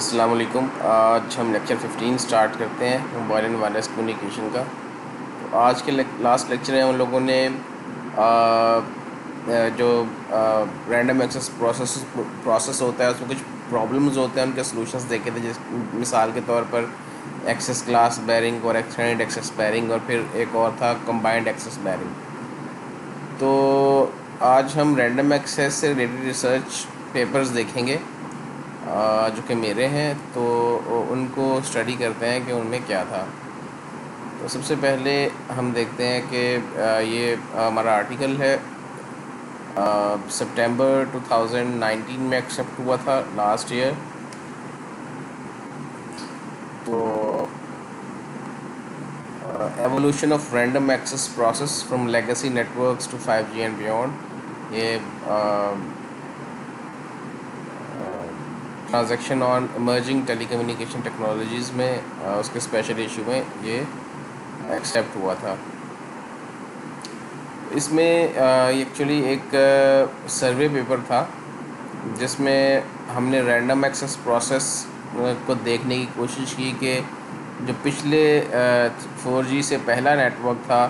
अस्सलाम वालेकुम। आज हम लेक्चर 15 स्टार्ट करते हैं मोबाइल एंड वायरलेस कम्युनिकेशन का। तो आज के लास्ट लेक्चर में हम लोगों ने जो रैंडम एक्सेस प्रोसेस होता है उसमें कुछ प्रॉब्लम्स होते हैं, उनके सॉल्यूशंस देखे थे। जिस मिसाल के तौर पर एक्सेस क्लास बैरिंग और एक्सटेंडेड एक्सेस बैरिंग, और फिर एक और था कंबाइंड एक्सेस बैरिंग। तो आज हम रैंडम एक्सेस से रिलेटेड रिसर्च पेपर्स देखेंगे जो कि मेरे हैं, तो उनको स्टडी करते हैं कि उनमें क्या था। तो सबसे पहले हम देखते हैं कि ये हमारा आर्टिकल है, सितंबर 2019 में एक्सेप्ट हुआ था, लास्ट ईयर। तो evolution of random access process from legacy networks to 5G and beyond, ये transaction on emerging telecommunication technologies में उसके स्पेशल इशू में ये एक्सेप्ट हुआ था। इसमें एक्चुअली एक सर्वे पेपर था जिसमें हमने रैंडम एक्सेस प्रोसेस को देखने की कोशिश की कि जो पिछले 4G से पहला नेटवर्क था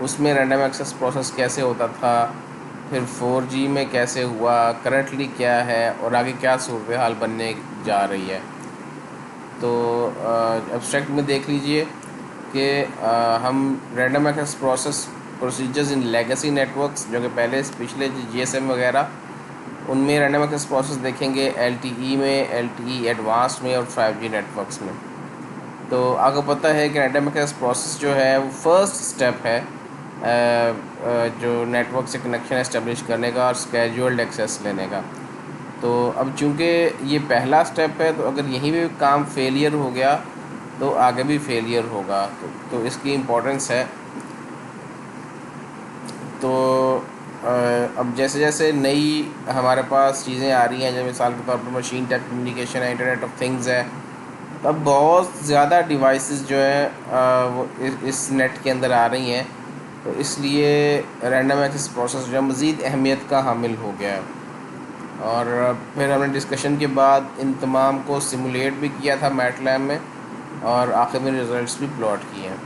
उसमें रैंडम एक्सेस प्रोसेस कैसे होता था, फिर 4G में कैसे हुआ, करंटली क्या है और आगे क्या सूरत हाल बनने जा रही है। तो एब्स्ट्रैक्ट में देख लीजिए कि हम random access procedures in legacy networks, जो कि पहले पिछले GSM वगैरह, उनमें रैंडम एक्सेस प्रोसेस देखेंगे LTE में, LTE एडवांस्ड में और 5G नेटवर्क्स में। तो आपको पता है कि रैंडम एक्सेस प्रोसेस जो है वो फर्स्ट स्टेप है जो नेटवर्क से कनेक्शन एस्टेब्लिश करने का और स्केड्यूल्ड एक्सेस लेने का। तो अब चूँकि ये पहला स्टेप है, तो अगर यहीं भी काम फेलियर हो गया तो आगे भी फेलियर होगा। तो इसकी इम्पोर्टेंस है। तो अब जैसे जैसे नई हमारे पास चीज़ें आ रही हैं, जैसे मिसाल के तौर पर मशीन टाइप कम्युनिकेशन है, इंटरनेट ऑफ थिंग्स है, तब बहुत ज़्यादा डिवाइसेस जो है वो इस नेट के अंदर आ रही हैं। तो इसलिए रैंडम एक्सेस प्रोसेस जो है मज़ीद अहमियत का हामिल हो गया है। और फिर हमने डिस्कशन के बाद इन तमाम को सिमुलेट भी किया था मैटलैब में, और आखिर में रिजल्ट्स भी प्लॉट किए हैं।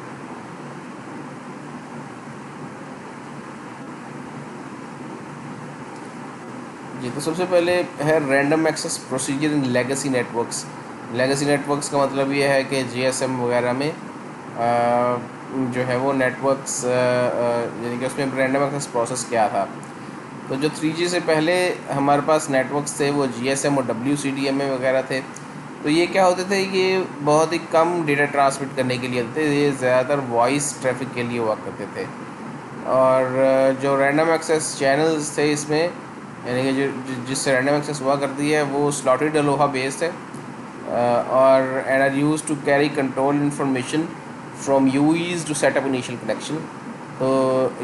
जी, तो सबसे पहले है random access procedure in legacy networks. Legacy networks का मतलब ये है कि GSM वगैरह में जो है वो नेटवर्क्स, यानी कि उसमें रैंडम एक्सेस प्रोसेस क्या था। तो जो 3G से पहले हमारे पास नेटवर्क्स थे वो GSM और WCDMA वगैरह थे। तो ये क्या होते थे, ये बहुत ही कम डेटा ट्रांसमिट करने के लिए होते थे, ये ज़्यादातर वॉइस ट्रैफिक के लिए हुआ करते थे। और जो रैंडम एक्सेस चैनल्स थे इसमें, यानी कि जिससे रैंडम एक्सेस हुआ करती है, वो स्लॉटेड अलोहा बेस्ड है और and are used to carry control information from UEs to setup initial connection. तो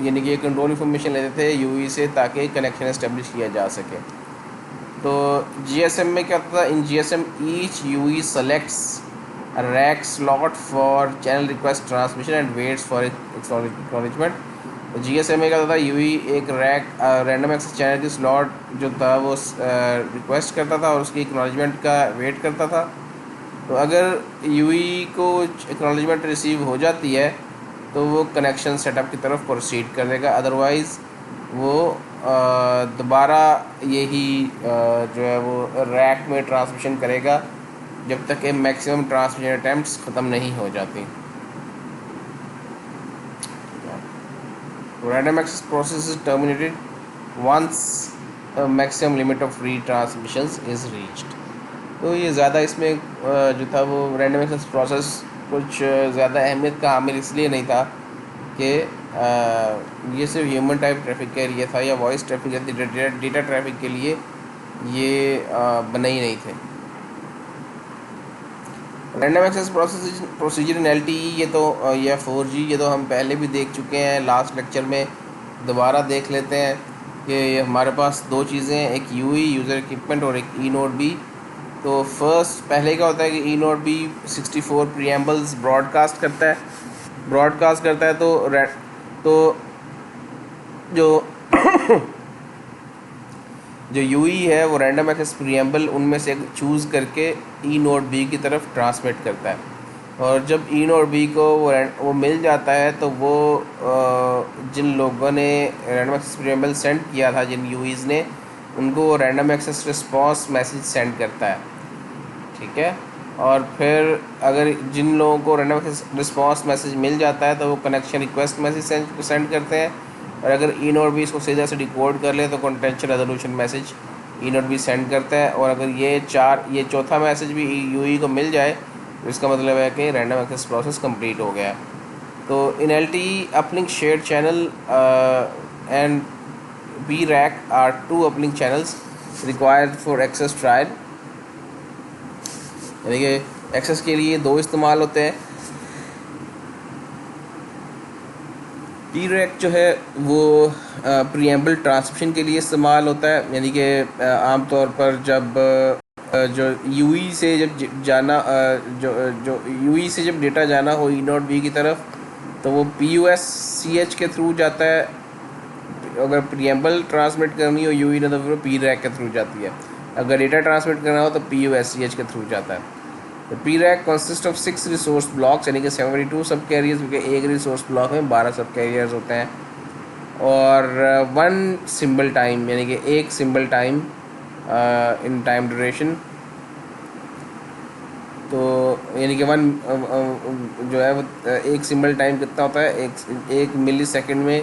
यानी कि कंट्रोल इंफॉर्मेशन लेते थे UE से ताकि कनेक्शन इस्टेब्लिश किया जा सके। तो GSM में क्या होता था, इन GSM each UE selects a rack slot for channel request transmission and waits for acknowledgement। तो GSM में क्या होता था, UE एक रैंडम एक्सेस चैनल की स्लॉट जो था वो रिक्वेस्ट करता था और उसकी एक्नॉलेजमेंट का वेट करता था। तो अगर UE को एक्नॉलेजमेंट रिसीव हो जाती है तो वो कनेक्शन सेटअप की तरफ प्रोसीड कर देगा, अदरवाइज़ वो दोबारा यही जो है वो रैक में ट्रांसमिशन करेगा जब तक कि मैक्सिमम ट्रांसमिशन अटैम्प्ट्स ख़त्म नहीं हो जाती। Random access process is terminated once maximum limit of free transmissions is reached. तो ये ज़्यादा इसमें जो था वो रैंडम एक्सेस प्रोसेस कुछ ज़्यादा अहमियत का हामिल इसलिए नहीं था कि ये सिर्फ ह्यूमन टाइप ट्रैफिक के लिए था या वॉइस ट्रैफिक या डेटा ट्रैफिक के लिए ये बने ही नहीं थे। Random access procedure in LTE, ये तो या 4G, ये तो हम पहले भी देख चुके हैं लास्ट लेक्चर में। दोबारा देख लेते हैं कि हमारे पास दो चीज़ें हैं, एक UE यूज़र इक्विपमेंट और एक eNodeB। तो फर्स्ट पहले क्या होता है कि eNodeB 64 प्रीएम्बल्स ब्रॉडकास्ट करता है। तो जो जो यूई है वो रैंडम एक्सेस प्रीएम्बल उनमें से एक चूज़ करके ई नोड बी की तरफ ट्रांसमिट करता है। और जब ई नोड बी को वो मिल जाता है तो वो जिन लोगों ने रैंडम एक्सेस प्रीएम्बल सेंड किया था, जिन यूईज़ ने, उनको वो random access response message send करता है। ठीक है। और फिर अगर जिन लोगों को रैंडम एक्सेस रिस्पॉन्स मैसेज मिल जाता है तो वो कनेक्शन रिक्वेस्ट मैसेज सेंड करते हैं। और अगर ई नोड बी इसको सीधा से डिकोड कर ले तो contention resolution message E node be send करता है। और अगर ये चौथा मैसेज भी यूई को मिल जाए तो इसका मतलब है कि रैंडम एक्सेस प्रोसेस कंप्लीट हो गया है। तो in LTE uplink shared channel and B RACH are two uplink channels required for access trial. यानी कि एक्सेस के लिए दो इस्तेमाल होते हैं। पी रैक जो है वो प्रीएम्बल ट्रांसमिशन के लिए इस्तेमाल होता है। यानी कि आमतौर पर जब जो यूई से जब जाना जो यूई से जब डेटा जाना हो ई नोड बी की तरफ तो वो PUSCH के थ्रू जाता है। अगर प्रीएम्बल ट्रांसमिट करनी हो यूई ने तो फिर पी रैक के थ्रू जाती है। अगर डेटा ट्रांसमिट करना हो तो PUSCH के थ्रू जाता है। तो P rack consist of 6 resource blocks, यानी कि 72 सब कैरियर्स, क्योंकि एक रिसोर्स ब्लॉक में 12 सब कैरियर्स होते हैं। और 1 सिंबल टाइम, यानी कि एक symbol time in time duration. तो यानी कि वन जो है वो एक सिंबल टाइम कितना होता है, एक मिली सेकेंड में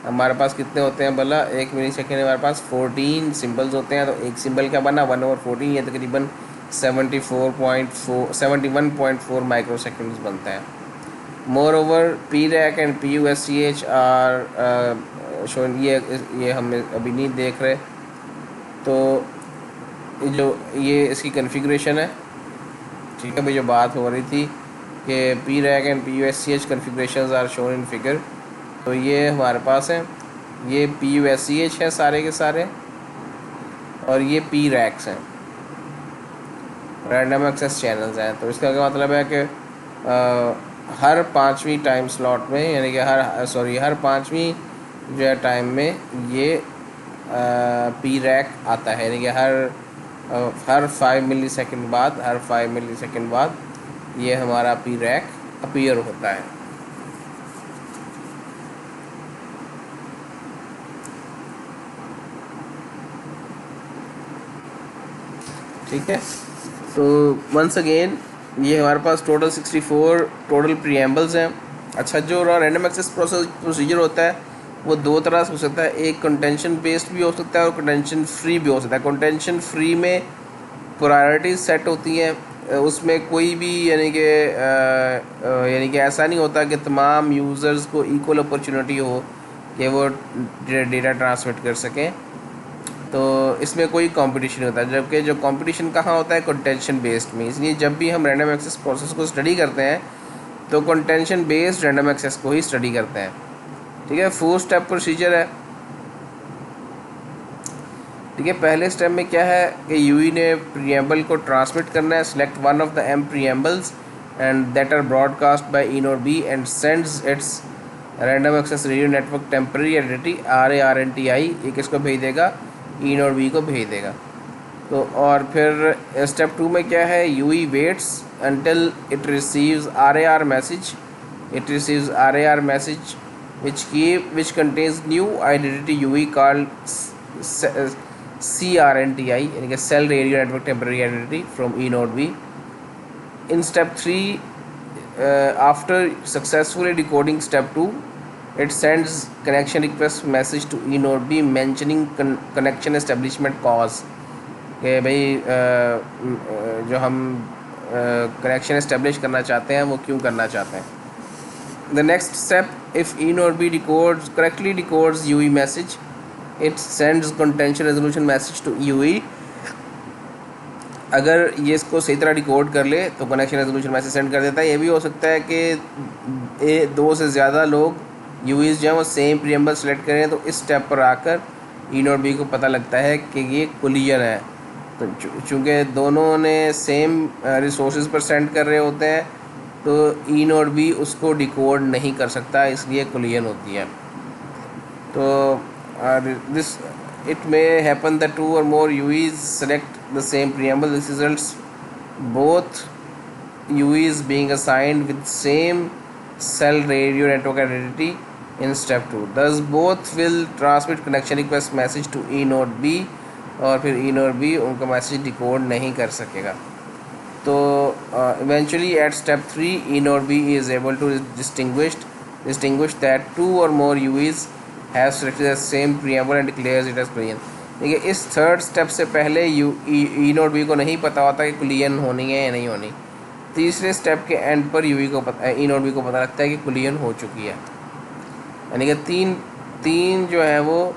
हमारे पास कितने होते हैं भला, एक मिली सेकेंड में हमारे पास 14 सिंबल्स होते हैं। तो एक सिंबल क्या बना, 1/14, ये तकरीबन 71.4 माइक्रो सेकेंड्स बनता है। Moreover P rack and PUSCH are shown, ये हम अभी नहीं देख रहे। तो ये इसकी कन्फिग्रेशन है। ठीक है भाई, जो बात हो रही थी कि P rack and PUSCH configurations are shown in figure, तो ये हमारे पास है, ये PUSCH है सारे के सारे, और ये पी रैक्स हैं, रैंडम एक्सेस चैनल्स हैं। तो इसका क्या मतलब है कि हर 5वीं टाइम स्लॉट में, यानी कि हर 5वीं जो है टाइम में ये पी रैक आता है। यानी कि हर 5 मिली सेकेंड बाद, ये हमारा पी रैक अपीयर होता है। ठीक है। तो वंस अगेन ये हमारे पास टोटल 64 टोटल प्रीएम्बल्स हैं। अच्छा, जो रैंडम एक्सेस प्रोसीजर होता है वो दो तरह से हो सकता है। एक कंटेंशन बेस्ड भी हो सकता है और कंटेंशन फ्री भी हो सकता है। कंटेंशन फ्री में प्रायोरिटीज सेट होती हैं, उसमें कोई भी यानी कि ऐसा नहीं होता कि तमाम यूज़र्स को इक्वल अपॉर्चुनिटी हो कि वो डेटा ट्रांसमिट कर सकें। तो इसमें कोई कंपटीशन होता है, जबकि जो कंपटीशन कहाँ होता है, कंटेंशन बेस्ड में। इसलिए जब भी हम रैंडम एक्सेस प्रोसेस को स्टडी करते हैं तो कंटेंशन बेस्ड रैंडम एक्सेस को ही स्टडी करते हैं। ठीक है। 4 स्टेप प्रोसीजर है। ठीक है। पहले स्टेप में क्या है कि यूई ने प्रीएम्बल को ट्रांसमिट करना है। Select one of the M preambles and that are broadcast by e node B and sends its random access radio network temporary identity RARNTI, एक इसको भेज देगा, ई नोड बी को भेज देगा। तो और फिर स्टेप 2 में क्या है, UE waits until it receives RAR message. It receives RAR message which contains new identity UE called CRNTI, यानी कि Cell Radio Network Temporary Identity from E node B. In step 3, after successfully decoding step 2, it sends connection request message to E node B mentioning connection establishment cause, कि भाई जो हम connection establish करना चाहते हैं वो क्यों करना चाहते हैं। The next step, if E node B correctly decodes UE message, it sends contention resolution message to UE. अगर ये इसको सही तरह डिकोड कर ले तो कनेक्शन रेजोल्यूशन मैसेज सेंड कर देता है। ये भी हो सकता है कि 2 से ज़्यादा लोग यूईज जो हैं वो सेम प्रीएम्बल सेलेक्ट करें, तो इस स्टेप पर आकर ई नोड बी को पता लगता है कि ये कोलिजन है। तो चूँकि दोनों ने सेम रिसोर्सेज पर सेंड कर रहे होते हैं तो ई नोड बी उसको डिकोड नहीं कर सकता, इसलिए कोलिजन होती है। तो this it may happen that two or more UEs select the same preamble. This results both UEs being assigned with same cell radio network identity in step 2. Thus both will transmit connection request message to E node B, और फिर E node B उनका message decode नहीं कर सकेगा. तो eventually at step 3 E node B is able to distinguish that two or more UEs have selected the same preamble and declares it as Boolean. देखिए इस third step से पहले ई node B को नहीं पता होता कि कुलियन होनी है या नहीं होनी. तीसरे स्टेप के एंड पर ई नोड बी को पता लगता है कि कुलियन हो चुकी है. यानी कि तीन जो है वो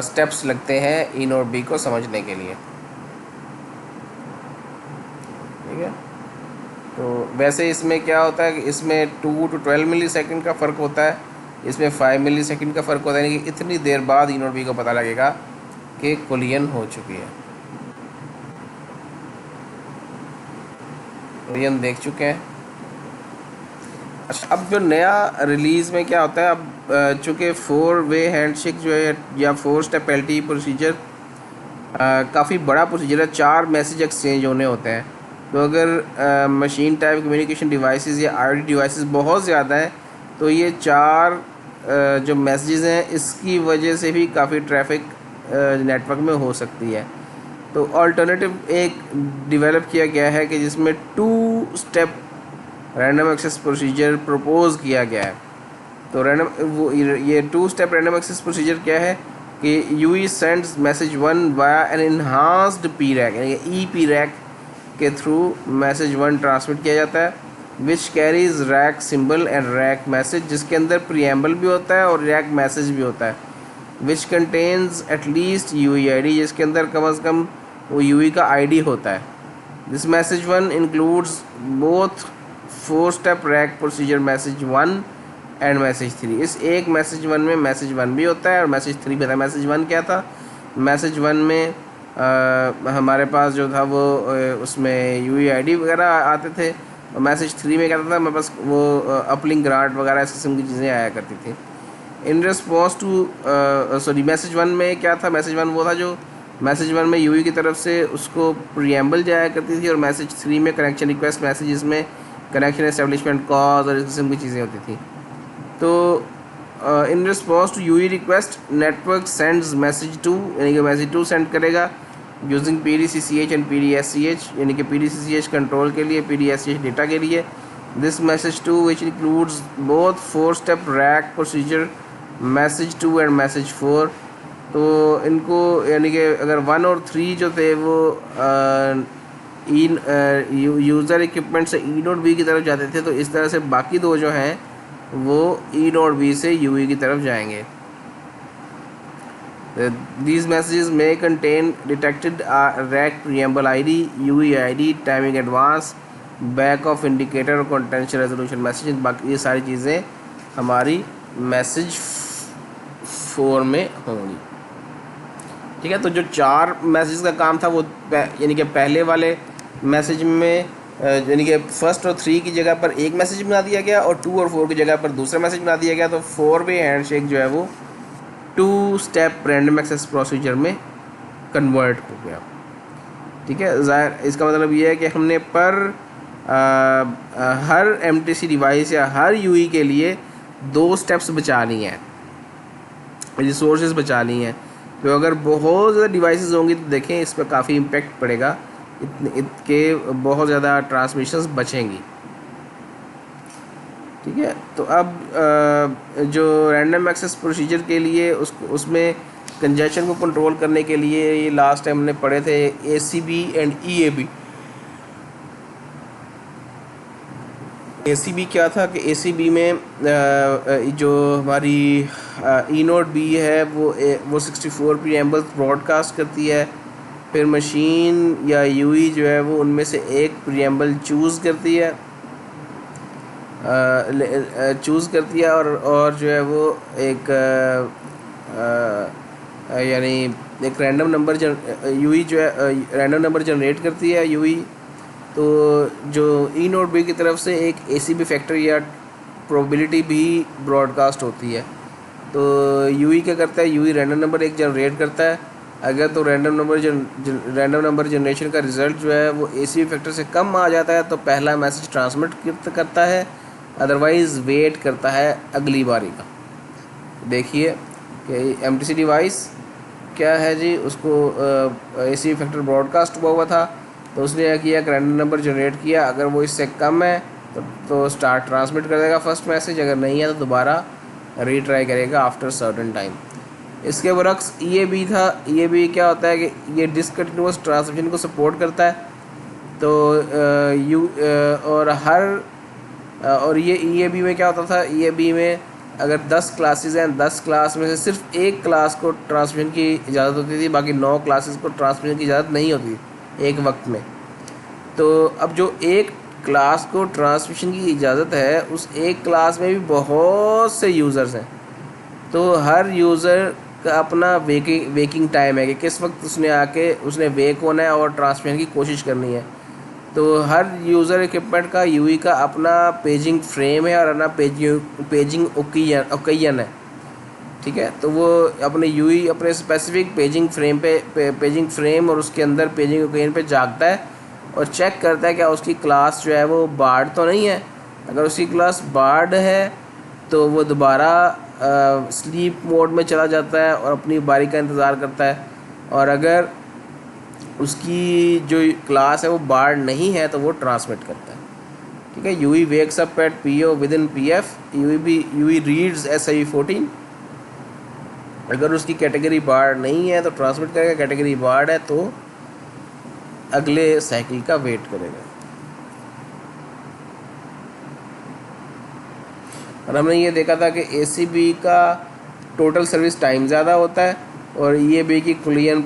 स्टेप्स लगते हैं ई नोड बी को समझने के लिए. ठीक है. तो वैसे इसमें क्या होता है कि इसमें 2 to 12 मिली सेकेंड का फ़र्क होता है, इसमें 5 मिली सेकेंड का फ़र्क होता है. यानी कि इतनी देर बाद ई नोड बी को पता लगेगा कि कुलियन हो चुकी है. कुलियन देख चुके हैं. अच्छा, अब जो नया रिलीज़ में क्या होता है, अब चूँकि 4 वे हैंडशेक जो है या 4 स्टेप LTE प्रोसीजर काफ़ी बड़ा प्रोसीजर है. 4 मैसेज एक्सचेंज होने होते हैं. तो अगर मशीन टाइप कम्युनिकेशन डिवाइसेस या IoT डिवाइसेस बहुत ज़्यादा है तो ये 4 जो मैसेजेस हैं इसकी वजह से भी काफ़ी ट्रैफिक नेटवर्क में हो सकती है. तो अल्टरनेटिव एक डेवलप किया गया है कि जिसमें 2 step random access procedure propose किया गया है. तो ये 2 स्टेप रैंडम एक्सेस प्रोसीजर क्या है कि UE sends message 1 via an enhanced PRAC, यानी कि EPRAC के थ्रू मैसेज 1 ट्रांसमिट किया जाता है, which carries rack symbol and rack message, जिसके अंदर प्रीएम्बल भी होता है और रैक मैसेज भी होता है, which contains at least UE ID, जिसके अंदर कम से कम वो UE का ID होता है. This message 1 includes both 4 step rack procedure message 1 and message 3. इस एक मैसेज 1 में मैसेज 1 भी होता है और मैसेज 3 भी होता है. मैसेज 1 क्या था, मैसेज 1 में हमारे पास जो था वो उसमें UE ID वगैरह आते थे, और मैसेज 3 में क्या था हमारे पास वो अपलिंक ग्रांट वगैरह इस किस्म की चीज़ें आया करती थी. इन रिस्पॉन्स टू मैसेज 1 में क्या था, मैसेज 1 वो था जो मैसेज 1 में UE की तरफ से उसको प्रीएम्बल जाया करती थी, और मैसेज 3 में कनेक्शन रिक्वेस्ट मैसेज, जिसमें कनेक्शन एस्टेब्लिशमेंट कॉज और इस किस्म की चीज़ें होती थी. तो in response to UE request network sends message 2, यानी कि मैसेज 2 सेंड करेगा यूजिंग PDCCH एंड PDSCH, यानी कि PDCCH कंट्रोल के लिए, PDSCH डेटा के लिए. This message 2 which includes both 4 step rack procedure message 2 and message 4. तो इनको यानी कि अगर 1 और 3 जो थे वो यूज़र इक्विपमेंट से ई नोड बी की तरफ जाते थे, तो इस तरह से बाकी 2 जो हैं वो ई नोड बी से UE की तरफ जाएंगे. These messages may contain detected rack preamble ID, UE ID, timing advance, back of indicator और potential resolution message. बाकी ये सारी चीज़ें हमारी मैसेज 4 में होंगी. ठीक है. तो जो 4 मैसेज का काम था वो यानी कि पहले वाले मैसेज में यानी कि फर्स्ट और 3 की जगह पर एक मैसेज बना दिया गया और 2 और 4 की जगह पर दूसरा मैसेज बना दिया गया. तो 4 वे हैंडशेक जो है वो 2 स्टेप रैंडम एक्सेस प्रोसीजर में कन्वर्ट हो गया. ठीक है. ज़ाहिर इसका मतलब ये है कि हमने पर हर MTC डिवाइस या हर UE के लिए 2 स्टेप्स बचा ली हैं, रिसोर्सेज बचा ली हैं. तो अगर बहुत ज़्यादा डिवाइसेस होंगी तो देखें इस पर काफ़ी इम्पेक्ट पड़ेगा, इतने बहुत ज़्यादा ट्रांसमिशंस बचेंगी. ठीक है. तो अब जो रैंडम एक्सेस प्रोसीजर के लिए उसमें कंजेशन को कंट्रोल करने के लिए ये लास्ट टाइम हमने पढ़े थे ACB एंड EAB. ACB क्या था कि ACB में जो हमारी ई नोड बी है वो 64 प्रीएम्बल्स ब्रॉडकास्ट करती है. फिर मशीन या UE जो है वो उनमें से एक प्रीएम्बल चूज़ करती है और जो है वो एक यानी एक रैंडम नंबर UE जो है रैंडम नंबर जनरेट करती है UE. तो जो ई नोड बी की तरफ से एक ACB फैक्टर या प्रोबेबिलिटी भी ब्रॉडकास्ट होती है. तो यूई क्या करता है, यूई रैंडम नंबर एक जनरेट करता है। अगर तो रैंडम नंबर जनरेशन का रिज़ल्ट जो है वो एसी फैक्टर से कम आ जाता है तो पहला मैसेज ट्रांसमिट करता है, अदरवाइज़ वेट करता है अगली बारी का। देखिए कि एमटीसी डिवाइस क्या है जी, उसको एसी फैक्टर ब्रॉडकास्ट हुआ था, तो उसने क्या किया, एक रैंडम नंबर जनरेट किया, अगर वो इससे कम है तो स्टार्ट ट्रांसमिट कर देगा फर्स्ट मैसेज, अगर नहीं है तो दोबारा रीट्राई करेगा आफ्टर सर्टन टाइम। इसके बरक्स EAB था। EAB क्या होता है कि ये डिसकंटिन्यूअस ट्रांसमिशन को सपोर्ट करता है। तो और और ये EAB में क्या होता था, EAB में अगर 10 क्लासेस हैं, 10 क्लास में से सिर्फ एक क्लास को ट्रांसमिशन की इजाज़त होती थी, बाकी 9 क्लासेस को ट्रांसमिशन की इजाज़त नहीं होती थी एक वक्त में। तो अब जो एक क्लास को ट्रांसमिशन की इजाज़त है, उस एक क्लास में भी बहुत से यूज़र्स हैं, तो हर यूज़र का अपना वेकिंग टाइम है कि किस वक्त उसने वेक होना है और ट्रांसमिशन की कोशिश करनी है। तो हर यूज़र इक्विपमेंट का यूई का अपना पेजिंग फ्रेम है और अपना पेजिंग ओकेजन है, ठीक है। तो वो अपने यूई अपने स्पेसिफिक पेजिंग फ्रेम और उसके अंदर पेजिंग ओकेजन पे जागता है और चेक करता है क्या उसकी क्लास जो है वो बार्ड तो नहीं है। अगर उसकी क्लास बार्ड है तो वो दोबारा स्लीप मोड में चला जाता है और अपनी बारी का इंतज़ार करता है, और अगर उसकी जो क्लास है वो बार्ड नहीं है तो वो ट्रांसमिट करता है, ठीक है। UE wakes up at PO within PF, UE reads SIV 14। अगर उसकी कैटेगरी बार्ड नहीं है तो ट्रांसमिट करेगा, कैटेगरी बार्ड है तो अगले साइकिल का वेट करेगा। और हमने ये देखा था कि ACB का टोटल सर्विस टाइम ज़्यादा होता है और EAB की कोलिजन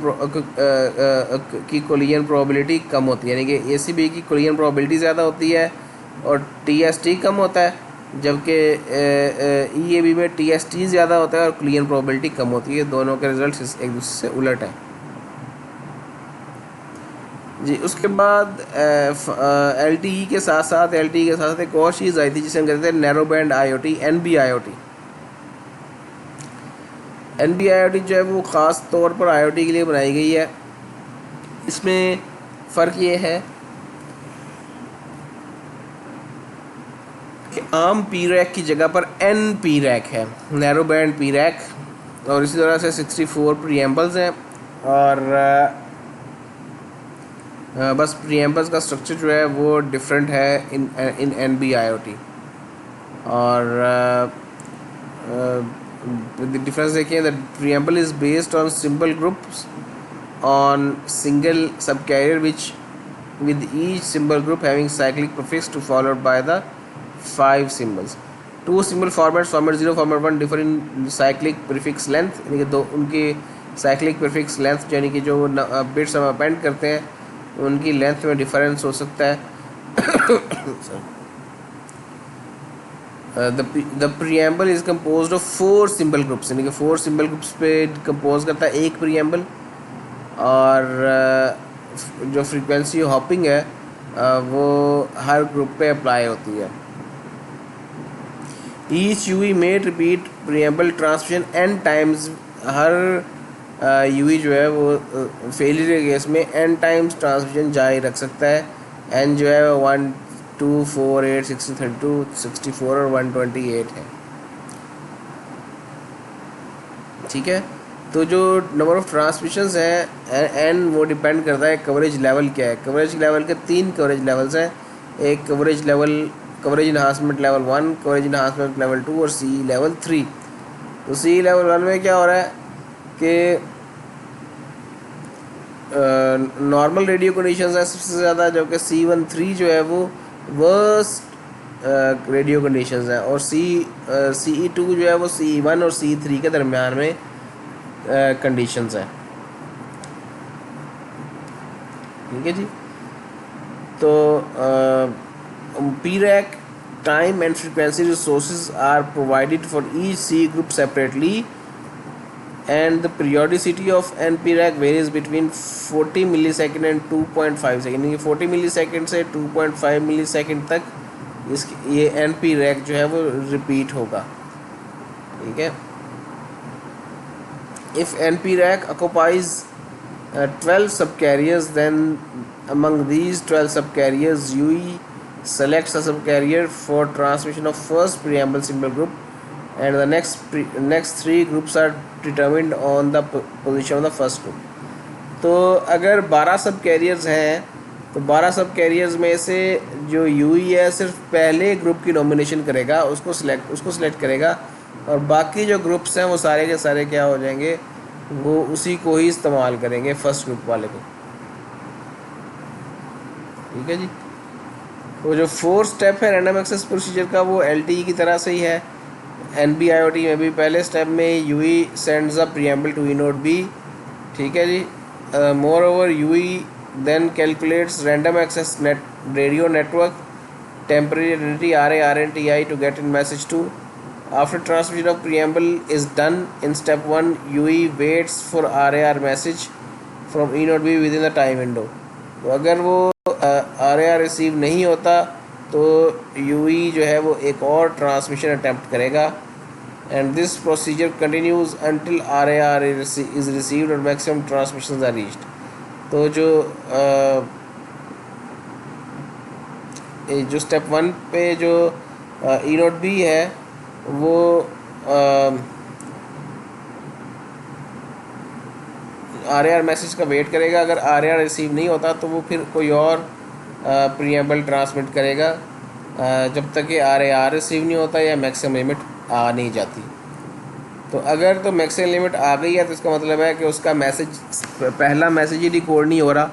प्रोबेबिलिटी कम होती है, यानी कि ACB की कोलिजन प्रोबेबिलिटी ज़्यादा होती है और TST कम होता है, जबकि EAB में TST ज़्यादा होता है और कोलिजन प्रोबेबिलिटी कम होती है। दोनों के रिजल्ट्स एक दूसरे से उलट हैं जी। उसके बाद LTE के साथ साथ एक और चीज़ आई थी जिसे हम कहते हैं नैरो बैंड IoT, NB-IoT जो है वो ख़ास तौर पर IoT के लिए बनाई गई है। इसमें फ़र्क ये है कि आम PRAC की जगह पर NPRAC है, नैरो बैंड PRAC, और इसी तरह से 64 प्रीएम्बल्स हैं और बस प्रीएम्बल्स का स्ट्रक्चर जो है वो डिफरेंट है इन NB-IoT। और डिफरेंस देखिए, the preamble is based on symbol groups on single subcarrier which with each symbol group having cyclic prefix to followed by the 5 symbols. Two symbol formats, format 0, format 1 differ in cyclic prefix length, यानी कि दो उनकी cyclic prefix length यानी कि जो bits हम append करते हैं उनकी लेंथ में डिफरेंस हो सकता है। The preamble is compose of 4 symbol groups, यानी कि 4 सिंबल ग्रुप्स पे कंपोज करता है एक प्रीएम्बल। और जो फ्रीक्वेंसी हॉपिंग है वो हर ग्रुप पे अप्लाई होती है। ईच यूई में repeat preamble transmission n times, हर यूई जो है वो फेलियर के केस में n टाइम्स ट्रांसमिशन जारी रख सकता है। n जो है 1 2 4 8 16 32 64 और 128 है, ठीक है। तो जो नंबर ऑफ़ ट्रांसमिशंस हैं n वो डिपेंड करता है कवरेज लेवल क्या है। कवरेज लेवल के 3 कवरेज लेवल्स हैं, एक coverage enhancement level 1, coverage enhancement level 2 और CE लेवल 3। तो CE लेवल 1 में क्या हो रहा है कि नॉर्मल रेडियो कंडीशंस है सबसे ज़्यादा, जबकि C13 जो है वो वर्स्ट रेडियो कंडीशंस हैं, और CE2 जो है वो CE1 और CE3 के दरमियान में कंडीशंस हैं, ठीक है जी। तो PRAC time and frequency resources are provided for each C group separately and the periodicity of NPRAC varies between 40 millisecond and 2.5 second, यानी 40 मिलीसेकंड से 2.5 मिलीसेकंड तक ये NPRAC जो है वो रिपीट होगा, ठीक है। If NP rack occupies 12 subcarriers, then among these 12 subcarriers, UE selects a subcarrier for transmission of first preamble symbol group, and the next three groups are determined on the position of the first group. तो अगर 12 सब carriers हैं तो 12 सब carriers में से जो Yui है सिर्फ पहले ग्रुप की नॉमिनेशन करेगा, उसको सिलेक्ट करेगा, और बाकी जो ग्रुप्स हैं वो सारे के सारे क्या हो जाएंगे, वो उसी को ही इस्तेमाल करेंगे, फर्स्ट ग्रुप वाले को। ठीक है जी। तो जो फोर्थ स्टेप है रैंडम एक्सेस प्रोसीजर का वो LTE की तरह से ही है। NB-IoT में भी पहले स्टेप में UE sends a preamble to eNodeB. ठीक है जी। Moreover, UE then calculates random access radio network temporary identity RARNTI to get in message 2. After transmission of preamble is done in step 1, UE waits for RAR message from eNode B within the time window. तो अगर वो RAR receive नहीं होता तो UE जो है वो एक और ट्रांसमिशन अटैम्प्ट करेगा, and this procedure continues until RAR is received और maximum transmissions are reached. तो जो स्टेप 1 पे जो eNode B है वो RAR मैसेज का वेट करेगा। अगर RAR रिसीव नहीं होता तो वो फिर कोई और प्रीएम्बल ट्रांसमिट करेगा जब तक कि RAR रिसीव नहीं होता या मैक्सिमम लिमिट आ नहीं जाती। तो अगर तो मैक्सिमम लिमिट आ गई है तो इसका मतलब है कि उसका मैसेज, पहला मैसेज ही रिकॉर्ड नहीं हो रहा,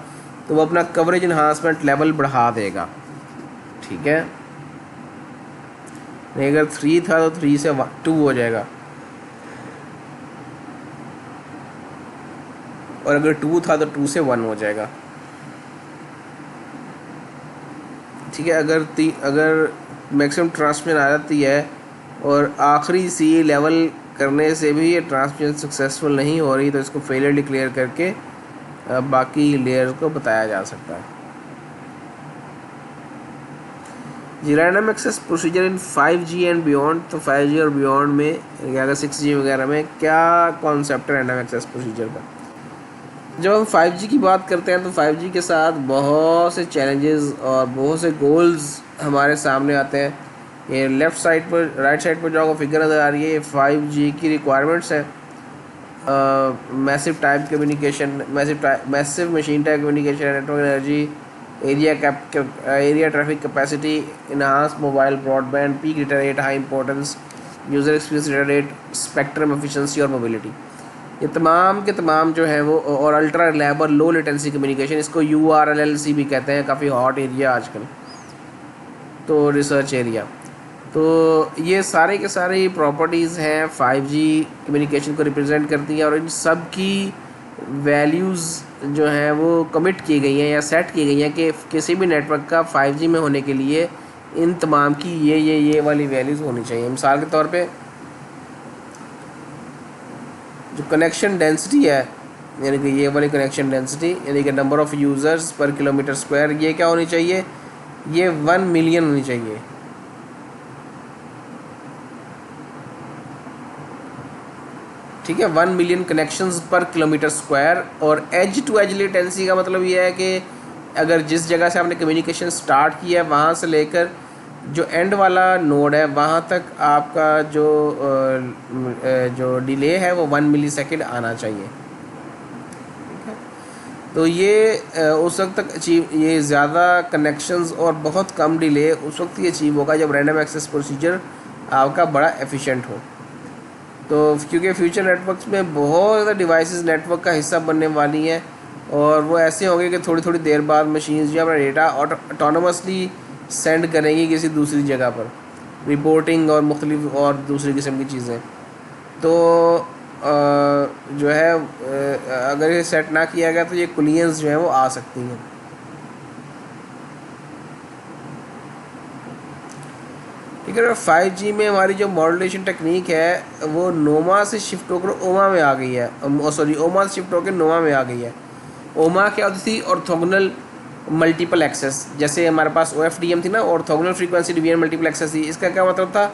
तो वो अपना कवरेज इन्हांसमेंट लेवल बढ़ा देगा। ठीक है, नहीं अगर 3 था तो 3 से 2 हो जाएगा, और अगर 2 था तो 2 से 1 हो जाएगा। ठीक है, अगर मैक्सिमम ट्रांसमिशन आ जाती है और आखिरी सी लेवल करने से भी ये ट्रांसमिशन सक्सेसफुल नहीं हो रही तो इसको फेलियर डिक्लेयर करके बाकी लेयर्स को बताया जा सकता है। जी random access procedure in 5G and beyond. तो 5G और बियॉन्ड में अगर 6G वगैरह में क्या कॉन्सेप्ट है रैंडम एक्सेस प्रोसीजर का। जब हम 5G की बात करते हैं तो 5G के साथ बहुत से चैलेंजेस और बहुत से गोल्स हमारे सामने आते हैं। ये लेफ़्ट साइड पर, राइट साइड पर जो आपको फिगर नज़र आ रही है, ये 5G की रिक्वायरमेंट्स हैं। Massive type communication, massive machine type communication, network energy, area traffic capacity, enhance mobile broadband, peak data rate, high importance, user experience data rate, spectrum efficiency और मोबिलिटी, ये तमाम के तमाम जो है वो, और ultra reliable low latency communication, इसको URLLC भी कहते हैं, काफ़ी हॉट एरिया आजकल, तो रिसर्च एरिया। तो ये सारे के सारे प्रॉपर्टीज़ हैं 5G कम्युनिकेशन को रिप्रेजेंट करती हैं, और इन सब की वैल्यूज़ जो हैं वो कमिट की गई हैं या सेट की गई हैं कि किसी भी नेटवर्क का 5G में होने के लिए इन तमाम की ये वाली वैल्यूज़ होनी चाहिए। मिसाल के तौर पे जो कनेक्शन डेंसिटी है, यानी कि ये वाली कनेक्शन डेंसिटी, यानी कि नंबर ऑफ़ यूज़र्स पर किलोमीटर स्क्वायर, ये क्या होनी चाहिए, ये 1 मिलियन होनी चाहिए। ठीक है, 1 मिलियन कनेक्शंस पर किलोमीटर स्क्वायर। और एज टू एज लेटेंसी का मतलब ये है कि अगर जिस जगह से आपने कम्युनिकेशन स्टार्ट किया है वहाँ से लेकर जो एंड वाला नोड है वहाँ तक आपका जो डिले है वो 1 मिलीसेकंड आना चाहिए। ठीक है, तो ये उस वक्त तक अचीव, ये ज़्यादा कनेक्शंस और बहुत कम डिले उस वक्त ही अचीव होगा जब रैंडम एक्सेस प्रोसीजर आपका बड़ा एफिशिएंट हो। तो क्योंकि फ्यूचर नेटवर्क्स में बहुत ज़्यादा डिवाइसेस नेटवर्क का हिस्सा बनने वाली हैं, और वो ऐसे होंगे कि थोड़ी थोड़ी देर बाद मशीन्स जो अपना डेटा ऑटोनोमसली सेंड करेंगी किसी दूसरी जगह पर, रिपोर्टिंग और मुख्तलिफ और दूसरी किस्म की चीज़ें। तो जो है अगर ये सेट ना किया गया तो ये कोलिजन्स जो हैं वो आ सकती हैं। ठीक है, 5G में हमारी जो मॉड्यूलेशन टेक्निक है वो नोमा से शिफ्ट होकर ओमा में आ गई है, सॉरी ओमा से शिफ्ट होकर नोमा में आ गई है। ओमा क्या होती थी, ऑर्थोगोनल मल्टीपल एक्सेस, जैसे हमारे पास OFDM थी ना, orthogonal frequency division multiple access थी। इसका क्या मतलब था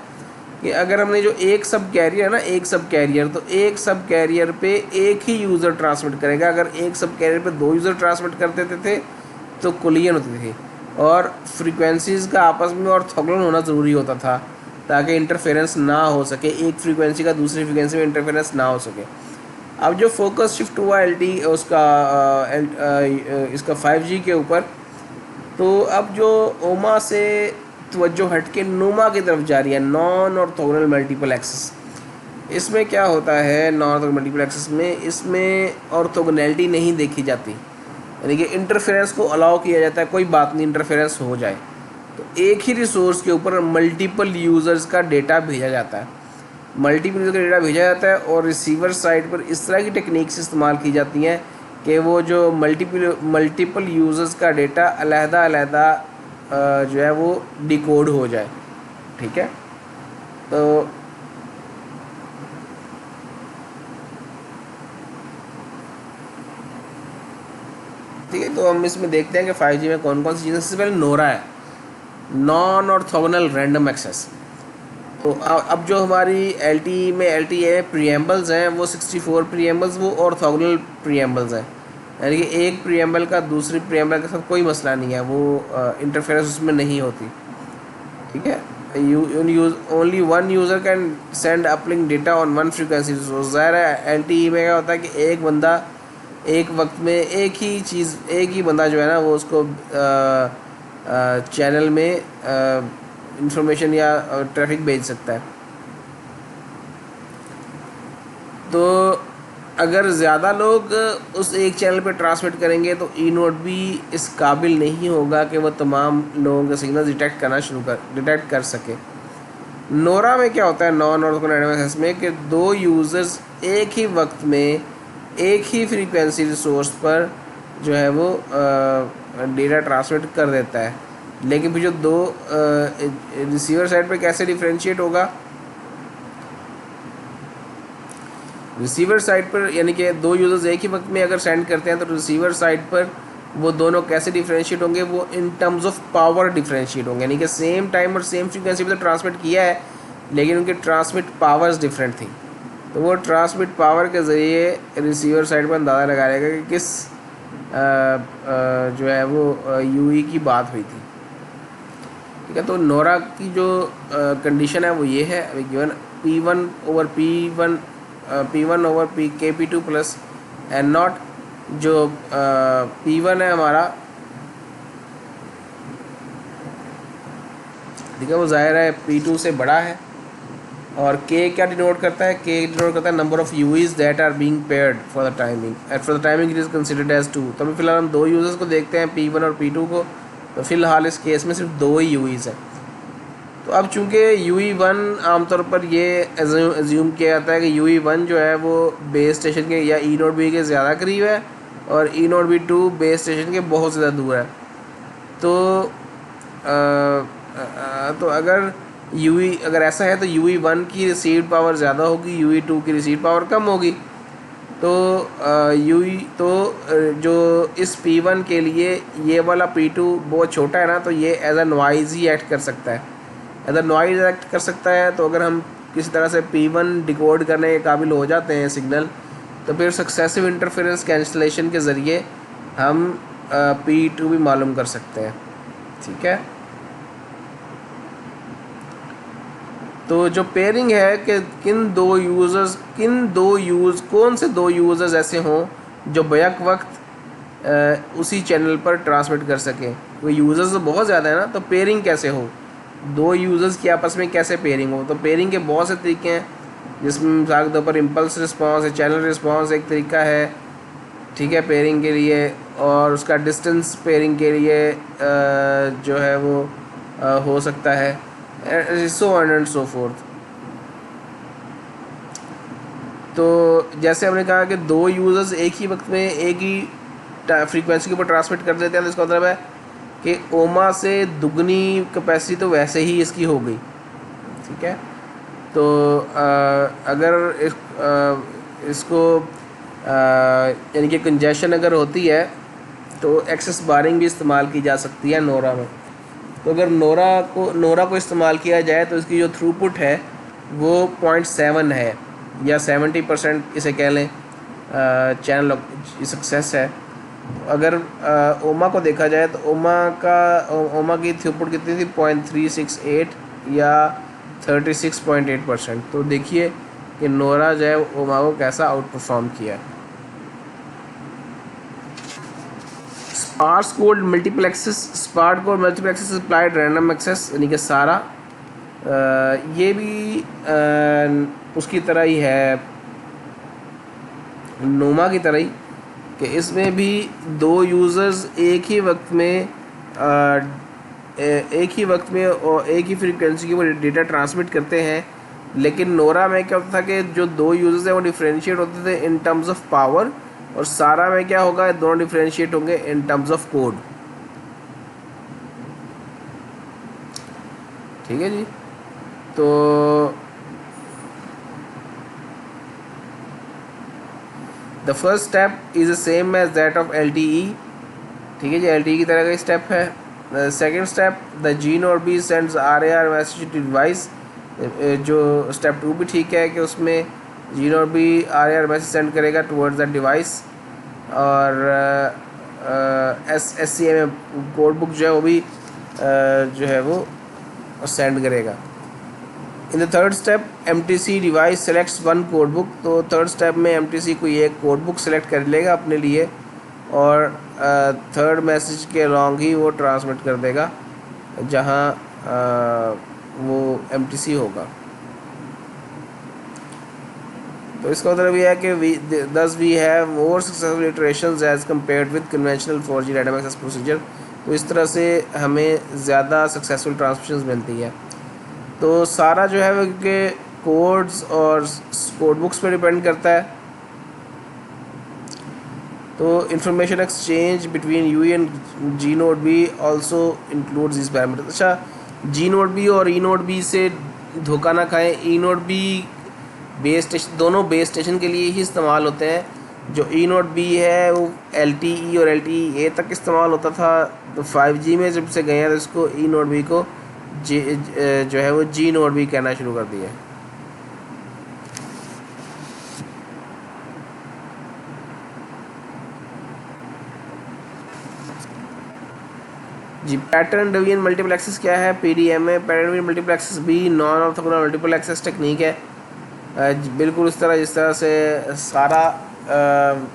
कि अगर हमने जो एक सब कैरियर है ना, एक सब कैरियर, तो एक सब कैरियर पे एक ही यूज़र ट्रांसमिट करेगा। अगर एक सब कैरियर पे दो यूज़र ट्रांसमिट कर देते थे तो कोलिजन होती थी, और फ्रीक्वेंसीज़ का आपस में ऑर्थोगोनल होना ज़रूरी होता था ताकि इंटरफेरेंस ना हो सके, एक फ्रीक्वेंसी का दूसरी फ्रीक्वेंसी में इंटरफेरेंस ना हो सके। अब जो फोकस शिफ्ट हुआ उसका इसका 5G के ऊपर, तो अब जो ओमा से तवज्जो हट के नोमा की तरफ जा रही है, नॉन ऑर्थोगोनल मल्टीपल एक्सेस। इसमें क्या होता है, नॉन ऑर्थोगोनल मल्टीपल एक्सेस में, इसमें ऑर्थोगोनैलिटी नहीं देखी जाती, यानी कि इंटरफेरेंस को अलाउ किया जाता है, कोई बात नहीं इंटरफेरेंस हो जाए। तो एक ही रिसोर्स के ऊपर मल्टीपल यूज़र्स का डेटा भेजा जाता है, मल्टीपल यूज़र का डेटा भेजा जाता है, और रिसीवर साइड पर इस तरह की टेक्निक्स इस्तेमाल की जाती हैं कि वो जो मल्टीपल यूज़र्स का डेटा अलहदा जो है वो डिकोड हो जाए। ठीक है, तो ठीक है, तो हम इसमें देखते हैं कि 5G में कौन कौन सी चीज़ें। सबसे पहले नोरा है, नॉन ऑर्थोगोनल रैंडम एक्सेस। तो अब जो हमारी LTE में LTE प्रीएम्बल्स हैं, वो 64 प्रीएम्बल्स वो ऑर्थोगोनल प्रीएम्बल्स हैं, यानी कि एक प्रीएम्बल का दूसरी प्रीएम्बल के साथ कोई मसला नहीं है, वो इंटरफेरेंस उसमें नहीं होती। ठीक है, only one user can send uplink data on one frequency. ज़ाहिर है LTE में क्या होता है कि एक बंदा एक वक्त में एक ही बंदा जो है ना, वो उसको चैनल में इंफॉर्मेशन या ट्रैफिक भेज सकता है। तो अगर ज़्यादा लोग उस एक चैनल पे ट्रांसमिट करेंगे तो ई नोड भी इस काबिल नहीं होगा कि वह तमाम लोगों के सिग्नल डिटेक्ट कर सके। नोरा में क्या होता है, नॉन ऑर्थोगोनल एक्सेस में, कि दो यूज़र्स एक ही वक्त में एक ही फ्रीक्वेंसी रिसोर्स पर जो है वो डेटा ट्रांसमिट कर देता है। लेकिन फिर जो दो रिसीवर साइड पे कैसे डिफ्रेंशिएट होगा, रिसीवर साइड पर, यानी कि दो यूज़र्स एक ही वक्त में अगर सेंड करते हैं तो रिसीवर साइड पर वो दोनों कैसे डिफ्रेंशिएट होंगे, वो in terms of power differentiate होंगे, यानी कि सेम टाइम और सेम फ्रीक्वेंसी पर तो ट्रांसमिट किया है लेकिन उनके ट्रांसमिट पावर्स डिफरेंट थी। तो वो ट्रांसमिट पावर के ज़रिए रिसीवर साइड पर अंदाज़ा लगा लेगा कि किस जो है वो यूई की बात हुई थी। ठीक है, तो नोरा की जो कंडीशन है वो ये है, given P1 over P KP2 plus N naught. जो P1 है हमारा, ठीक है, वो ज़ाहिर है P2 से बड़ा है, और K क्या डिनोट करता है, K डिनोट करता है number of UEs that are being paired for the timing, and for the timing it is considered as 2। तो अभी फ़िलहाल हम दो यूज़र्स को देखते हैं, P1 और P2 को, तो फ़िलहाल इस केस में सिर्फ दो ही यूज़ हैं। तो अब चूँकि UE1 आमतौर पर ये एज्यूम किया जाता है कि UE1 जो है वो बेस स्टेशन के या ई नोड बी के ज़्यादा करीब है, और ई नोड B2 बेस स्टेशन के बहुत ज़्यादा दूर है। तो अगर अगर ऐसा है तो UE1 की रिसीव्ड पावर ज़्यादा होगी, UE2 की रिसीव्ड पावर कम होगी। तो जो इस P1 के लिए ये वाला P2 बहुत छोटा है ना, तो ये एज अ नॉइज़ ही एक्ट कर सकता है, एज अ नॉइज़ एक्ट कर सकता है। तो अगर हम किसी तरह से P1 डिकोड करने के काबिल हो जाते हैं सिग्नल, तो फिर सक्सेसिव इंटरफेरेंस कैंसलेशन के ज़रिए हम P2 भी मालूम कर सकते हैं। ठीक है, तो जो पेयरिंग है कि कौन से दो यूज़र्स ऐसे हों जो बैक वक्त उसी चैनल पर ट्रांसमिट कर सकें। वो यूज़र्स तो बहुत ज़्यादा है ना, तो पेयरिंग कैसे हो, दो यूज़र्स की आपस में कैसे पेयरिंग हो। तो पेयरिंग के बहुत से तरीके हैं, जिसमें मिसाल के तौर पर इम्पल्स रिस्पॉन्स है, चैनल रिस्पॉन्स एक तरीका है, ठीक है, पेयरिंग के लिए, और उसका डिस्टेंस पेयरिंग के लिए जो है वो हो सकता है, so on and so fourth. तो जैसे हमने कहा कि दो यूज़र्स एक ही वक्त में एक ही फ्रीक्वेंसी के ऊपर ट्रांसमिट कर देते हैं, तो इसका मतलब है कि ओमा से दुगनी कैपेसिटी तो वैसे ही इसकी हो गई। ठीक है, तो अगर इसको यानी कि कंजेशन अगर होती है तो एक्सेस बारिंग भी इस्तेमाल की जा सकती है नोरा में। तो अगर नोरा को इस्तेमाल किया जाए तो इसकी जो थ्रूपुट है वो 0.7 है या 70% इसे कह लें चैनल सक्सेस है। अगर ओमा को देखा जाए तो ओमा की थ्रूपुट कितनी थी 0.368 या 36.8%। तो देखिए कि नोरा जो है ओमा को कैसा आउट परफॉर्म किया। Sparse code multiplexes, sparse code multiplexes applied random access यानी कि सारा ये भी उसकी तरह ही है, नोमा की तरह ही, कि इसमें भी दो यूज़र्स एक ही वक्त में और एक ही फ्रीक्वेंसी की वो डेटा ट्रांसमिट करते हैं। लेकिन नोरा में क्या होता था कि जो दो यूज़र्स हैं वो डिफरेंशिएट होते थे इन टर्म्स ऑफ पावर, और सारा में क्या होगा, दोनों डिफरेंशिएट होंगे इन टर्म्स ऑफ कोड। ठीक है जी। तो the first step is the same as that of LTE। ठीक है जी, LTE की तरह का स्टेप है। Second step, the gNodeB sends RAR message to device. जो स्टेप 2 भी ठीक है कि उसमें gNodeB RAR message send करेगा टुवर्ड्स द डिवाइस, और SCM कोड बुक जो है वो भी जो है वो सेंड करेगा। In the third step MTC device selects one code book. तो थर्ड स्टेप में MTC कोई एक कोड बुक सेलेक्ट कर लेगा अपने लिए, और थर्ड मैसेज के अलॉन्ग ही वो ट्रांसमिट कर देगा जहाँ वो MTC होगा। तो इसका मतलब ये है कि we have more successful iterations as compared with conventional 4G random access procedure. तो इस तरह से हमें ज़्यादा सक्सेसफुल ट्रांसमिशंस मिलती है। तो सारा जो है वो कि कोड्स और कोड बुक्स पे डिपेंड करता है। तो information exchange between UE and gNodeB also includes this parameters. अच्छा, जी नोड बी और ई नोड बी से धोखा ना खाएं। ई नोड बी बेस स्टेशन, दोनों बेस स्टेशन के लिए ही इस्तेमाल होते हैं। जो ई नोड बी है वो LTE और LTE-A तक इस्तेमाल होता था। तो 5G में जब से गए हैं तो इसको ई नोड बी को जो है वो जी नोड बी कहना शुरू कर दिया। जी, पैटर्न डिवीजन मल्टीपल एक्सेस क्या है? PDMA pattern division multiple access भी non orthogonal multiple access technique है। बिल्कुल इस तरह जिस तरह से सारा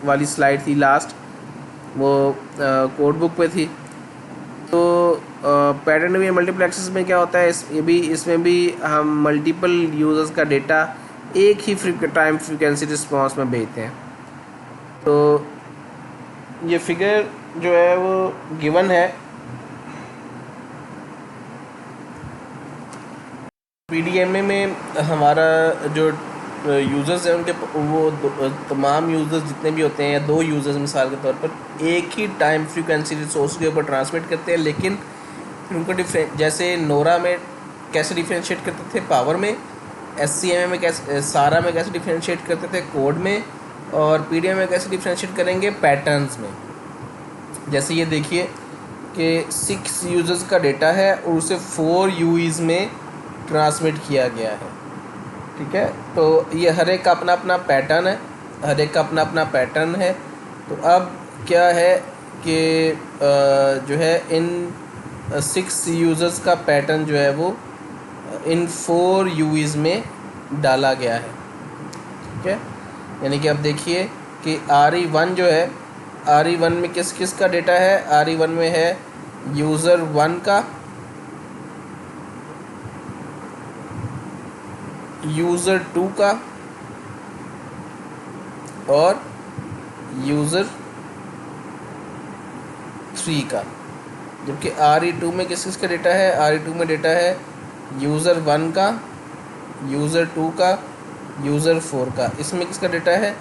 वाली स्लाइड थी लास्ट, वो कोड बुक पे थी। तो पैटर्न डिवीजन मल्टीपल एक्सेस में क्या होता है, इसमें भी हम मल्टीपल यूज़र्स का डेटा एक ही टाइम फ्रीक्वेंसी रिस्पॉन्स में भेजते हैं। तो ये फिगर जो है वो गिवन है। PDMA में हमारा जो यूज़र्स हैं उनके वो तमाम यूज़र्स जितने भी होते हैं, या दो यूज़र्स मिसाल के तौर पर एक ही टाइम फ्रीक्वेंसी रिसोर्स के ऊपर ट्रांसमिट करते हैं। लेकिन फिर उनको जैसे नोरा में कैसे डिफ्रेंशिएट करते थे पावर में, SCMA में कैसे, सारा में कैसे डिफ्रेंशिएट करते थे कोड में, और PDMA में कैसे डिफ्रेंशिएट करेंगे पैटर्न्स में। जैसे ये देखिए कि 6 यूज़र्स का डेटा है और उसे 4 UEs में ट्रांसमिट किया गया है। ठीक है, तो ये हर एक का अपना अपना पैटर्न है, हर एक का अपना अपना पैटर्न है। तो अब क्या है कि जो है इन 6 यूज़र्स का पैटर्न जो है वो इन 4 UEs में डाला गया है। ठीक है, यानी कि अब देखिए कि RE1 जो है, RE1 में किस किस का डेटा है? RE1 में है यूज़र 1 का, यूज़र 2 का और यूज़र 3 का। जबकि RE2 में किस किस का डेटा है? RE2 में डेटा है यूज़र 1 का, यूज़र 2 का, यूज़र 4 का। इसमें किसका डेटा है?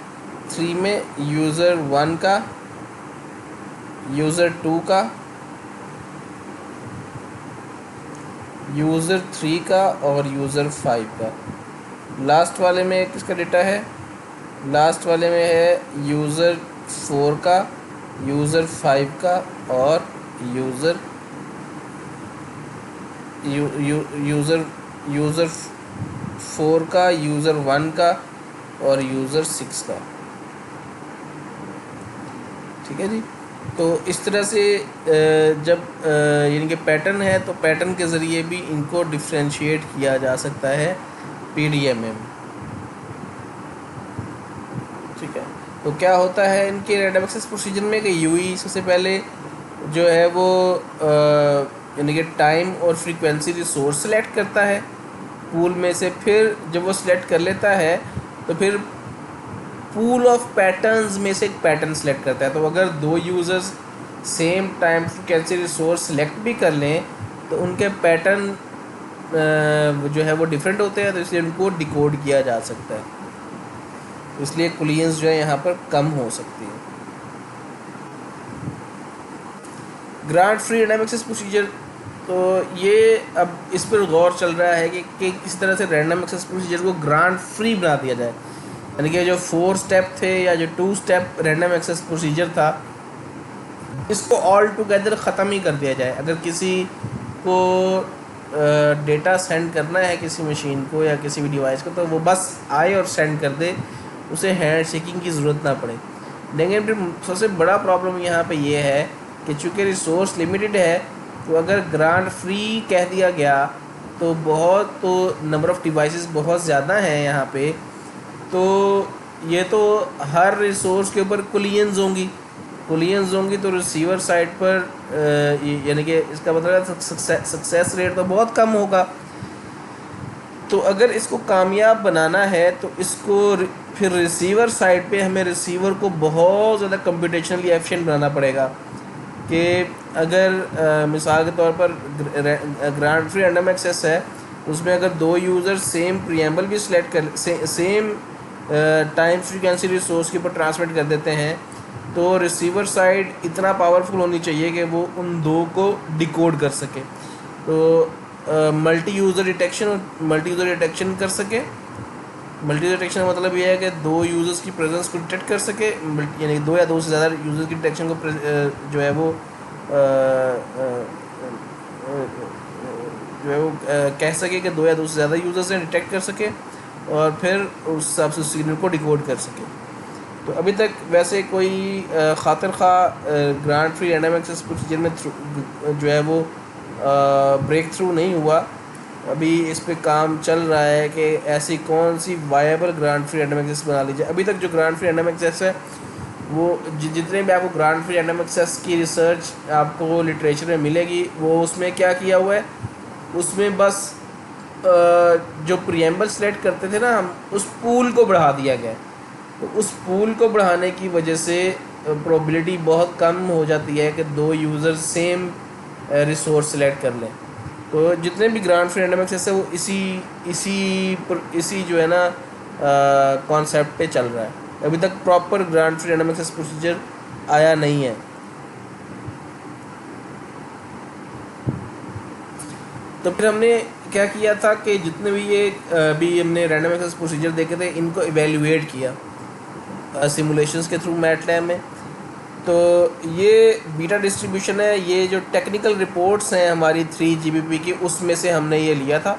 3 में यूज़र 1 का, यूज़र 2 का, यूज़र 3 का और यूज़र 5 का। लास्ट वाले में किसका डेटा है? लास्ट वाले में है यूज़र 4 का, यूज़र 5 का और यूज़र 4 का, यूज़र 1 का और यूज़र 6 का। ठीक है जी। तो इस तरह से जब यानी कि पैटर्न है तो पैटर्न के ज़रिए भी इनको डिफ्रेंशिएट किया जा सकता है PDMA में। ठीक है। तो क्या होता है इनके रैंडम एक्सेस प्रोसीजर में कि यूई सबसे पहले जो है वो यानी कि टाइम और फ्रीक्वेंसी रिसोर्स सेलेक्ट करता है पूल में से। फिर जब वो सिलेक्ट कर लेता है तो फिर पूल ऑफ पैटर्न्स में से एक पैटर्न सेलेक्ट करता है। तो अगर दो users same time frequency resource select भी कर लें तो उनके पैटर्न जो है वो डिफरेंट होते हैं, तो इसलिए उनको डिकोड किया जा सकता है। इसलिए कोलिजन्स जो है यहाँ पर कम हो सकती है। Grant free random access procedure, तो ये अब इस पर गौर चल रहा है कि किस तरह से रैंडम एक्सेस प्रोसीजर को ग्रांट फ्री बना दिया जाए। यानी कि जो 4 स्टेप थे या जो 2 स्टेप रैंडम एक्सेस प्रोसीजर था, इसको ऑल टुगेदर ख़त्म ही कर दिया जाए। अगर किसी को डेटा सेंड करना है किसी मशीन को या किसी भी डिवाइस को, तो वो बस आए और सेंड कर दे, उसे हैंड शेकिंग की ज़रूरत ना पड़े। लेकिन फिर सबसे बड़ा प्रॉब्लम यहाँ पे ये है कि चूँकि रिसोर्स लिमिटेड है, तो अगर ग्रांट फ्री कह दिया गया तो नंबर ऑफ़ डिवाइसेस बहुत ज़्यादा हैं यहाँ पे, तो ये तो हर रिसोर्स के ऊपर कोलिजन्स होंगी तो रिसीवर साइड पर यानी कि इसका मतलब सक्सेस रेट तो बहुत कम होगा। तो अगर इसको कामयाब बनाना है तो इसको फिर रिसीवर साइड पे हमें रिसीवर को बहुत ज़्यादा कंप्यूटेशनली एफिशिएंट बनाना पड़ेगा। कि अगर मिसाल के तौर पर ग्रांट फ्री रैंडम एक्सेस है, उसमें अगर दो यूज़र सेम प्रीएम्बल भी सिलेक्ट कर सेम टाइम फ्रीक्वेंसी रिसोर्स के ऊपर ट्रांसमिट कर देते हैं, तो रिसीवर साइड इतना पावरफुल होनी चाहिए कि वो उन दो को डिकोड कर सके। तो मल्टी यूज़र डिटेक्शन कर सके। मल्टी यूज़र डिटेक्शन का मतलब ये है कि दो यूज़र्स की प्रेजेंस को डिटेक्ट कर सके, यानी दो या दो से ज़्यादा यूज़र्स की डिटेक्शन को जो है वो कह सके कि दो या दो से ज़्यादा यूज़र्स हैं, डिटेक्ट कर सके और फिर उस हिसाब से सिग्नल को डिकोड कर सके। तो अभी तक वैसे कोई खातिर खा grant free random access procedure में जो है वो ब्रेक थ्रू नहीं हुआ। अभी इस पे काम चल रहा है कि ऐसी कौन सी viable grant free random access बना ली जाए। अभी तक जो ग्रांट फ्री रैंडम एक्सेस है वो जितने भी आपको ग्रांट फ्री रैंडम एक्सेस की रिसर्च आपको लिटरेचर में मिलेगी, वो उसमें क्या किया हुआ है, उसमें बस जो प्रीएम्बल सेलेक्ट करते थे ना हम, उस पूल को बढ़ा दिया गया। तो उस पूल को बढ़ाने की वजह से प्रोबेबिलिटी बहुत कम हो जाती है कि दो यूज़र सेम रिसोर्स सेलेक्ट कर लें। तो जितने भी ग्रांट फ्री रैंडम एक्सेस है वो इसी जो है ना कॉन्सेप्ट पे चल रहा है। अभी तक proper grant free random access procedure आया नहीं है। तो फिर हमने क्या किया था कि जितने भी ये अभी हमने रैंडम एक्सेस प्रोसीजर देखे थे, इनको इवेल्युएट किया सिमुलेशंस के थ्रू मैटलैब में। तो ये बीटा डिस्ट्रीब्यूशन है, ये जो टेक्निकल रिपोर्ट्स हैं हमारी 3 GBP की, उसमें से हमने ये लिया था,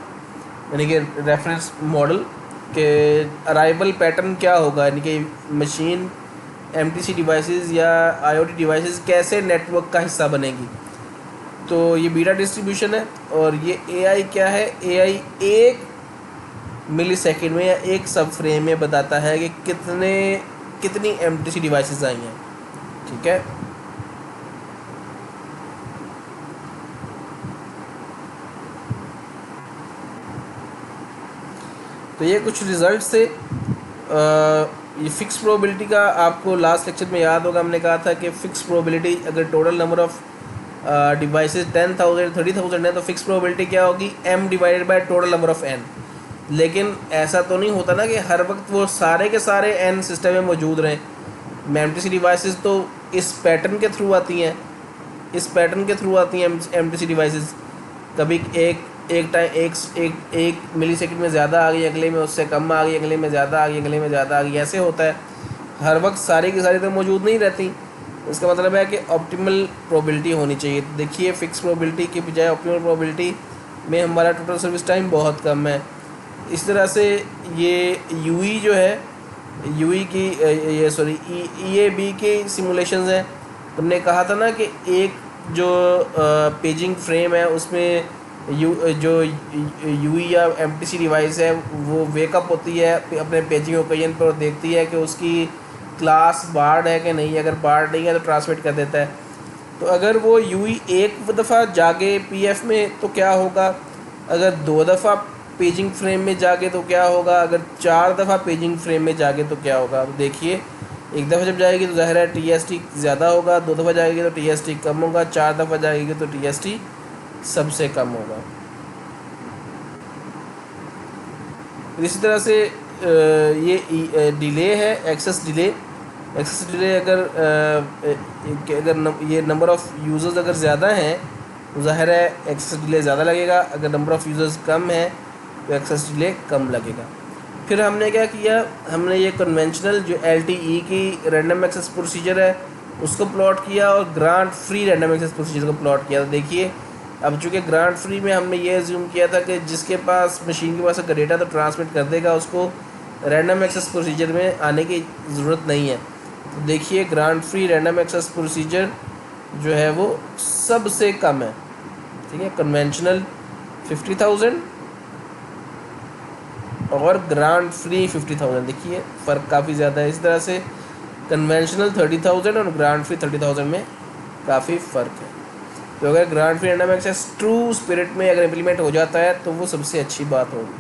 यानी कि रेफरेंस मॉडल के अराइवल पैटर्न क्या होगा, यानी कि मशीन MTC डिवाइसेस या IoT डिवाइसेस कैसे नेटवर्क का हिस्सा बनेगी। तो ये बीटा डिस्ट्रीब्यूशन है और ये AI क्या है, AI 1 मिलीसेकंड में या 1 सब फ्रेम में बताता है कि कितनी MTC डिवाइसेस आई हैं। ठीक है। तो ये कुछ रिजल्ट थे। ये फिक्स प्रोबेबिलिटी का आपको लास्ट लेक्चर में याद होगा, हमने कहा था कि फिक्स प्रोबेबिलिटी अगर टोटल नंबर ऑफ़ डिवाइसेस 10,000 30,000 है तो फिक्स प्रोबेबिलिटी क्या होगी, m divided by total number of n। लेकिन ऐसा तो नहीं होता ना कि हर वक्त वो सारे के सारे n सिस्टम में मौजूद रहें। MTC डिवाइसेस तो इस पैटर्न के थ्रू आती हैं, MTC डिवाइसेस। कभी एक मिलीसेकंड में ज़्यादा आ गई, अगले में उससे कम आ गई, अगले में ज़्यादा आ गई, अगले में ज़्यादा आ गई, ऐसे होता है। हर वक्त सारी की सारी तो मौजूद नहीं रहती। इसका मतलब है कि ऑप्टिमल प्रोबेबिलिटी होनी चाहिए। तो देखिए, फिक्स प्रोबेबिलिटी के बजाय ऑप्टिमल प्रोबेबिलिटी में हमारा टोटल सर्विस टाइम बहुत कम है। इस तरह से ये यूई जो है, यूई की ये सॉरी ईएबी के सिमुलेशंस हैं। तुमने कहा था ना कि एक जो पेजिंग फ्रेम है उसमें जो यूई या एमटीसी डिवाइस है वो वेकअप होती है अपने पेजिंग ओकेजन पर और देखती है कि उसकी क्लास बार्ड है कि नहीं। अगर बार्ड नहीं है तो ट्रांसमिट कर देता है। तो अगर वो यूई एक दफ़ा जागे पीएफ में तो क्या होगा, अगर 2 दफ़ा पेजिंग फ्रेम में जागे तो क्या होगा, अगर 4 दफ़ा पेजिंग फ्रेम में जागे तो क्या होगा। तो देखिए, एक दफ़ा जब जाएगी तो ज़ाहिर है टीएसटी ज़्यादा होगा, 2 दफ़ा जाएगी तो टीएसटी कम होगा, 4 दफ़ा जाएगी तो टीएसटी सबसे कम होगा। इसी तरह से ये डिले है, एक्सेस डिले। अगर ये नंबर ऑफ़ यूज़र्स अगर ज़्यादा हैं तो ज़ाहिर है एक्सेस डिले ज़्यादा लगेगा, अगर नंबर ऑफ़ यूज़र्स कम है तो एक्सेस डिले कम लगेगा। फिर हमने क्या किया, हमने ये कन्वेंशनल जो एलटीई की रैंडम एक्सेस प्रोसीजर है उसको प्लॉट किया और grant free random access procedure को प्लॉट किया। तो देखिए, अब चूँकि ग्रांट फ्री में हमने ये एज्यूम किया था कि जिसके पास मशीन के पास अगर डेटा तो ट्रांसमिट कर देगा, उसको रैंडम एक्सेस प्रोसीजर में आने की ज़रूरत नहीं है। तो देखिए, grant free random access procedure जो है वो सबसे कम है। ठीक है, कन्वेंशनल 50,000 और ग्रांट फ्री 50,000। देखिए फ़र्क काफ़ी ज़्यादा है। इस तरह से कन्वेंशनल 30,000 और ग्रांट फ्री 30,000 में काफ़ी फ़र्क है। तो अगर grant free random access true spirit में अगर इम्प्लीमेंट हो जाता है तो वो सबसे अच्छी बात होगी।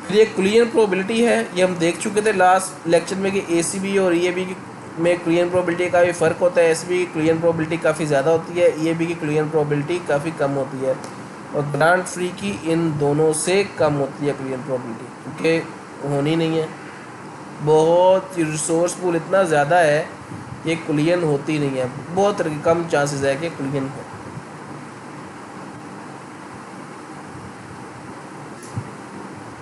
फिर ये कोलिजन प्रोबेबिलिटी है, ये हम देख चुके थे लास्ट लेक्चर में कि एसीबी और ईएबी में कोलिजन प्रोबेबिलिटी का भी फ़र्क होता है। एसीबी की कोलिजन प्रोबेबिलिटी काफ़ी ज़्यादा होती है, ईएबी की कोलिजन प्रोबेबिलिटी काफ़ी कम होती है, और ग्रांट फ्री की इन दोनों से कम होती है कोलिजन प्रोबेबिलिटी, क्योंकि होनी नहीं है। बहुत रिसोर्स पूल इतना ज़्यादा है कि कोलिजन होती नहीं है, बहुत कम चांसेस है कि कोलिजन हो।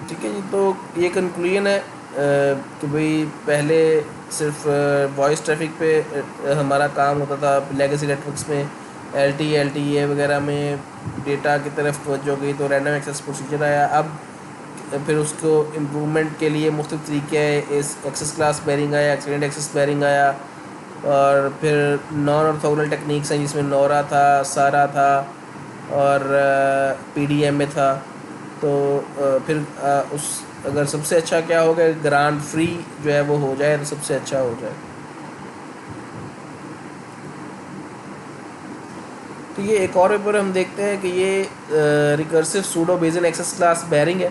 ठीक है जी, तो ये कंक्लूजन है कि भाई पहले सिर्फ वॉइस ट्रैफिक पे हमारा काम होता था लेगेसी नेटवर्क्स में, एलटीई वगैरह में डेटा की तरफ तवज्जो गई तो रैंडम एक्सेस प्रोसीजर आया। अब फिर उसको इम्प्रूवमेंट के लिए मुख्तलिफ तरीके आए, इस एक्सेस क्लास पेयरिंग आया, एक्सीडेंट एक्सेस पेयरिंग आया, और फिर नॉन ऑर्थोगोनल टेक्निक्स हैं जिसमें नोरा था, सारा था और पीडीएम में था। तो फिर उस अगर सबसे अच्छा क्या होगा, ग्रांट फ्री जो है वो हो जाए तो सबसे अच्छा हो जाए। तो ये एक और पेपर हम देखते हैं कि ये recursive pseudo Bayesian access class barring है।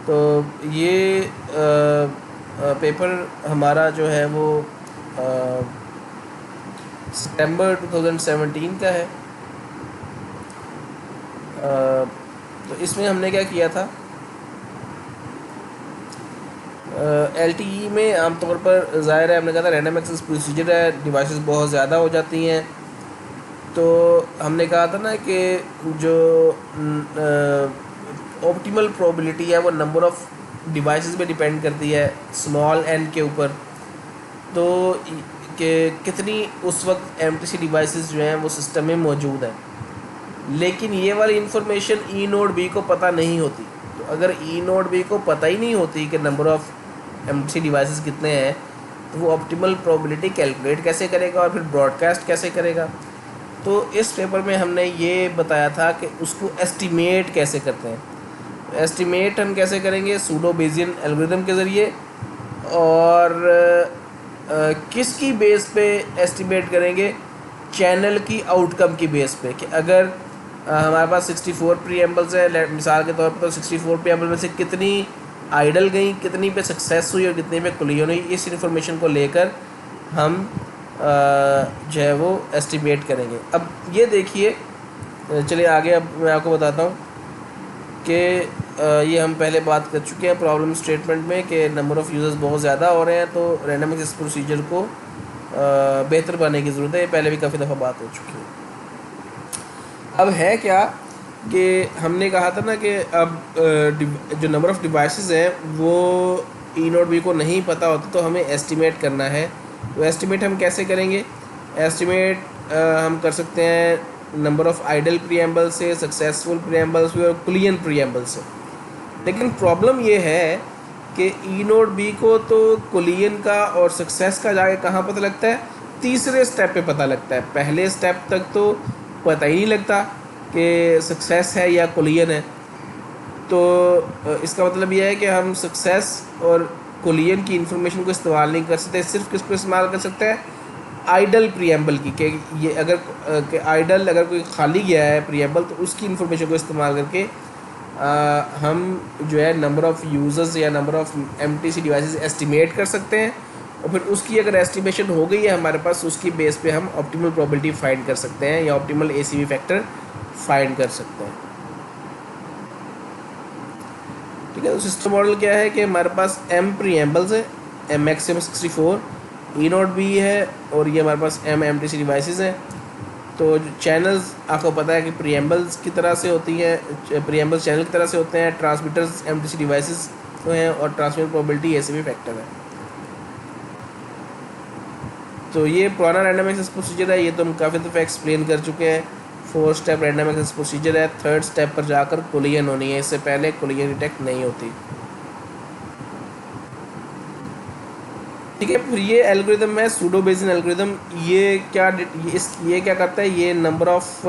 तो ये पेपर हमारा जो है वो सितंबर 2017 का है। तो इसमें हमने क्या किया था, एलटीई में आमतौर पर ज़ाहिर है हमने कहा था रैंडम एक्सेस प्रोसीजर है, डिवाइसेस बहुत ज़्यादा हो जाती हैं। तो हमने कहा था ना कि जो ऑप्टिमल प्रोबेबिलिटी है वो नंबर ऑफ़ डिवाइसेस पे डिपेंड करती है, स्मॉल एन के ऊपर। तो कि कितनी उस वक्त एमटीसी डिवाइसेस जो हैं वो सिस्टम में मौजूद हैं, लेकिन ये वाली इंफॉर्मेशन ई नोड बी को पता नहीं होती। तो अगर ई नोड बी को पता ही नहीं होती कि नंबर ऑफ़ एमटीसी डिवाइसेस कितने हैं, तो वो ऑप्टिमल प्रोबेबिलिटी कैलकुलेट कैसे करेगा और फिर ब्रॉडकास्ट कैसे करेगा। तो इस पेपर में हमने ये बताया था कि उसको एस्टिमेट कैसे करते हैं। एस्टिमेट हम कैसे करेंगे, सूडो बेसियन एल्गोरिथम के ज़रिए, और किसकी बेस पे एस्टिमेट करेंगे, चैनल की आउटकम की बेस पे। कि अगर हमारे पास 64 प्रीएम्बल्स है मिसाल के तौर पर, तो 64 प्रीएम्बल में से कितनी आइडल गई, कितनी पे सक्सेस हुई और कितनी पे कोलिजन हुई, इस इन्फॉर्मेशन को लेकर हम जो है वो एस्टिमेट करेंगे। अब ये देखिए, चलिए आगे अब मैं आपको बताता हूँ कि ये हम पहले बात कर चुके हैं प्रॉब्लम स्टेटमेंट में कि नंबर ऑफ़ यूज़र्स बहुत ज़्यादा हो रहे हैं, तो रैंडम एक्सेस प्रोसीजर को बेहतर बनाने की ज़रूरत है। ये पहले भी काफ़ी दफ़ा बात हो चुकी है। अब है क्या कि हमने कहा था ना कि अब जो नंबर ऑफ़ डिवाइसेस हैं वो ई नोड बी को नहीं पता होता, तो हमें एस्टिमेट करना है। तो एस्टिमेट हम कैसे करेंगे, एस्टिमेट हम कर सकते हैं नंबर ऑफ़ आइडल प्रीएम्बल से, सक्सेसफुल प्रीएम्बल से और कुलियन प्रीएम्बल से। लेकिन प्रॉब्लम ये है कि ई नोड बी को तो कुलियन का और सक्सेस का जाके कहाँ पता लगता है, तीसरे स्टेप पे पता लगता है। पहले स्टेप तक तो पता ही नहीं लगता कि सक्सेस है या कुलियन है। तो इसका मतलब यह है कि हम सक्सेस और कुलियन की इंफॉर्मेशन को इस्तेमाल नहीं कर सकते। सिर्फ किसको इस्तेमाल कर सकते हैं, आइडल प्रीएम्बल की, कि ये अगर आइडल अगर कोई खाली गया है प्रीएम्बल तो उसकी इंफॉर्मेशन को इस्तेमाल करके हम जो है नंबर ऑफ़ यूज़र्स या number of MTC devices estimate कर सकते हैं। और फिर उसकी अगर एस्टिमेशन हो गई है हमारे पास, उसकी बेस पे हम ऑप्टिमल प्रोबेबिलिटी फाइंड कर सकते हैं या ऑप्टिमल एसीवी फैक्टर फाइंड कर सकते हैं। ठीक है, तो सिस्टम मॉडल क्या है कि हमारे पास एम प्रीएम्बल्स है, M maximum 64, e node B है और ये हमारे पास M M T C devices हैं। तो चैनल्स आपको पता है कि प्रीएम्बल्स की तरह से होती हैं, प्रीएम्बल्स चैनल की तरह से होते हैं, transmitters M T C devices तो हैं और ट्रांसमिट प्रोबेबिलिटी एसीवी फैक्टर है। तो ये पुराना रैंडम एक्सेस प्रोसीजर है, ये तो हम काफ़ी दफ़ा एक्सप्लेन कर चुके हैं। 4 स्टेप रैंडम एक्सेस प्रोसीजर है, 3rd स्टेप पर जाकर कुलियन होनी है, इससे पहले कुलियन डिटेक्ट नहीं होती। ठीक है, फिर ये एल्गोरिदम है सूडो बेसिन एल्गोरिदम। ये क्या करता है, ये number of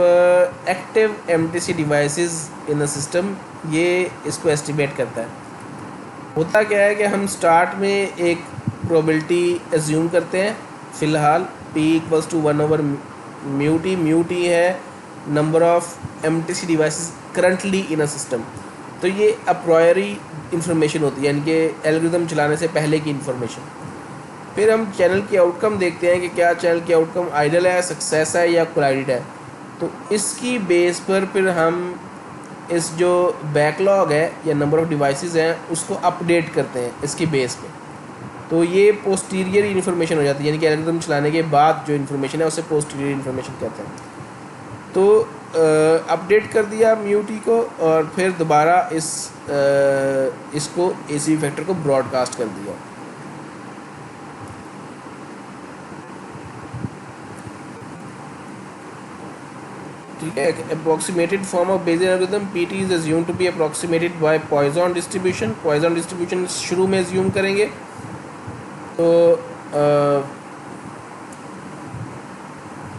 active MTC devices in a system, ये इसको एस्टिमेट करता है। होता क्या है कि हम स्टार्ट में एक प्रोबेबिलिटी एज्यूम करते हैं, फ़िलहाल p = 1/μt। μt है number of MTC devices currently in a system. तो ये अप्रायरी इंफॉर्मेशन होती है, यानी कि एल्गोरिदम चलाने से पहले की इंफॉर्मेशन। फिर हम चैनल की आउटकम देखते हैं कि क्या चैनल की आउटकम आइडल है, सक्सेस है या कोलाइडेड है। तो इसकी बेस पर फिर हम इस जो बैकलॉग है या नंबर ऑफ़ डिवाइसेस हैं उसको अपडेट करते हैं इसकी बेस पे। तो ये पोस्टीरियर इन्फॉर्मेशन हो जाती है, यानी कि एल्गोरिथम चलाने के बाद जो इन्फॉर्मेशन है उसे पोस्टीरियर इन्फॉर्मेशन कहते हैं। तो अपडेट कर दिया म्यूटी को और फिर दोबारा इसको एसीवी फैक्टर को ब्रॉडकास्ट कर दिया। ठीक है, approximated form of basic algorithm PT is assumed to be approximated by Poisson distribution. Poisson distribution शुरू में अज्यूम करेंगे। तो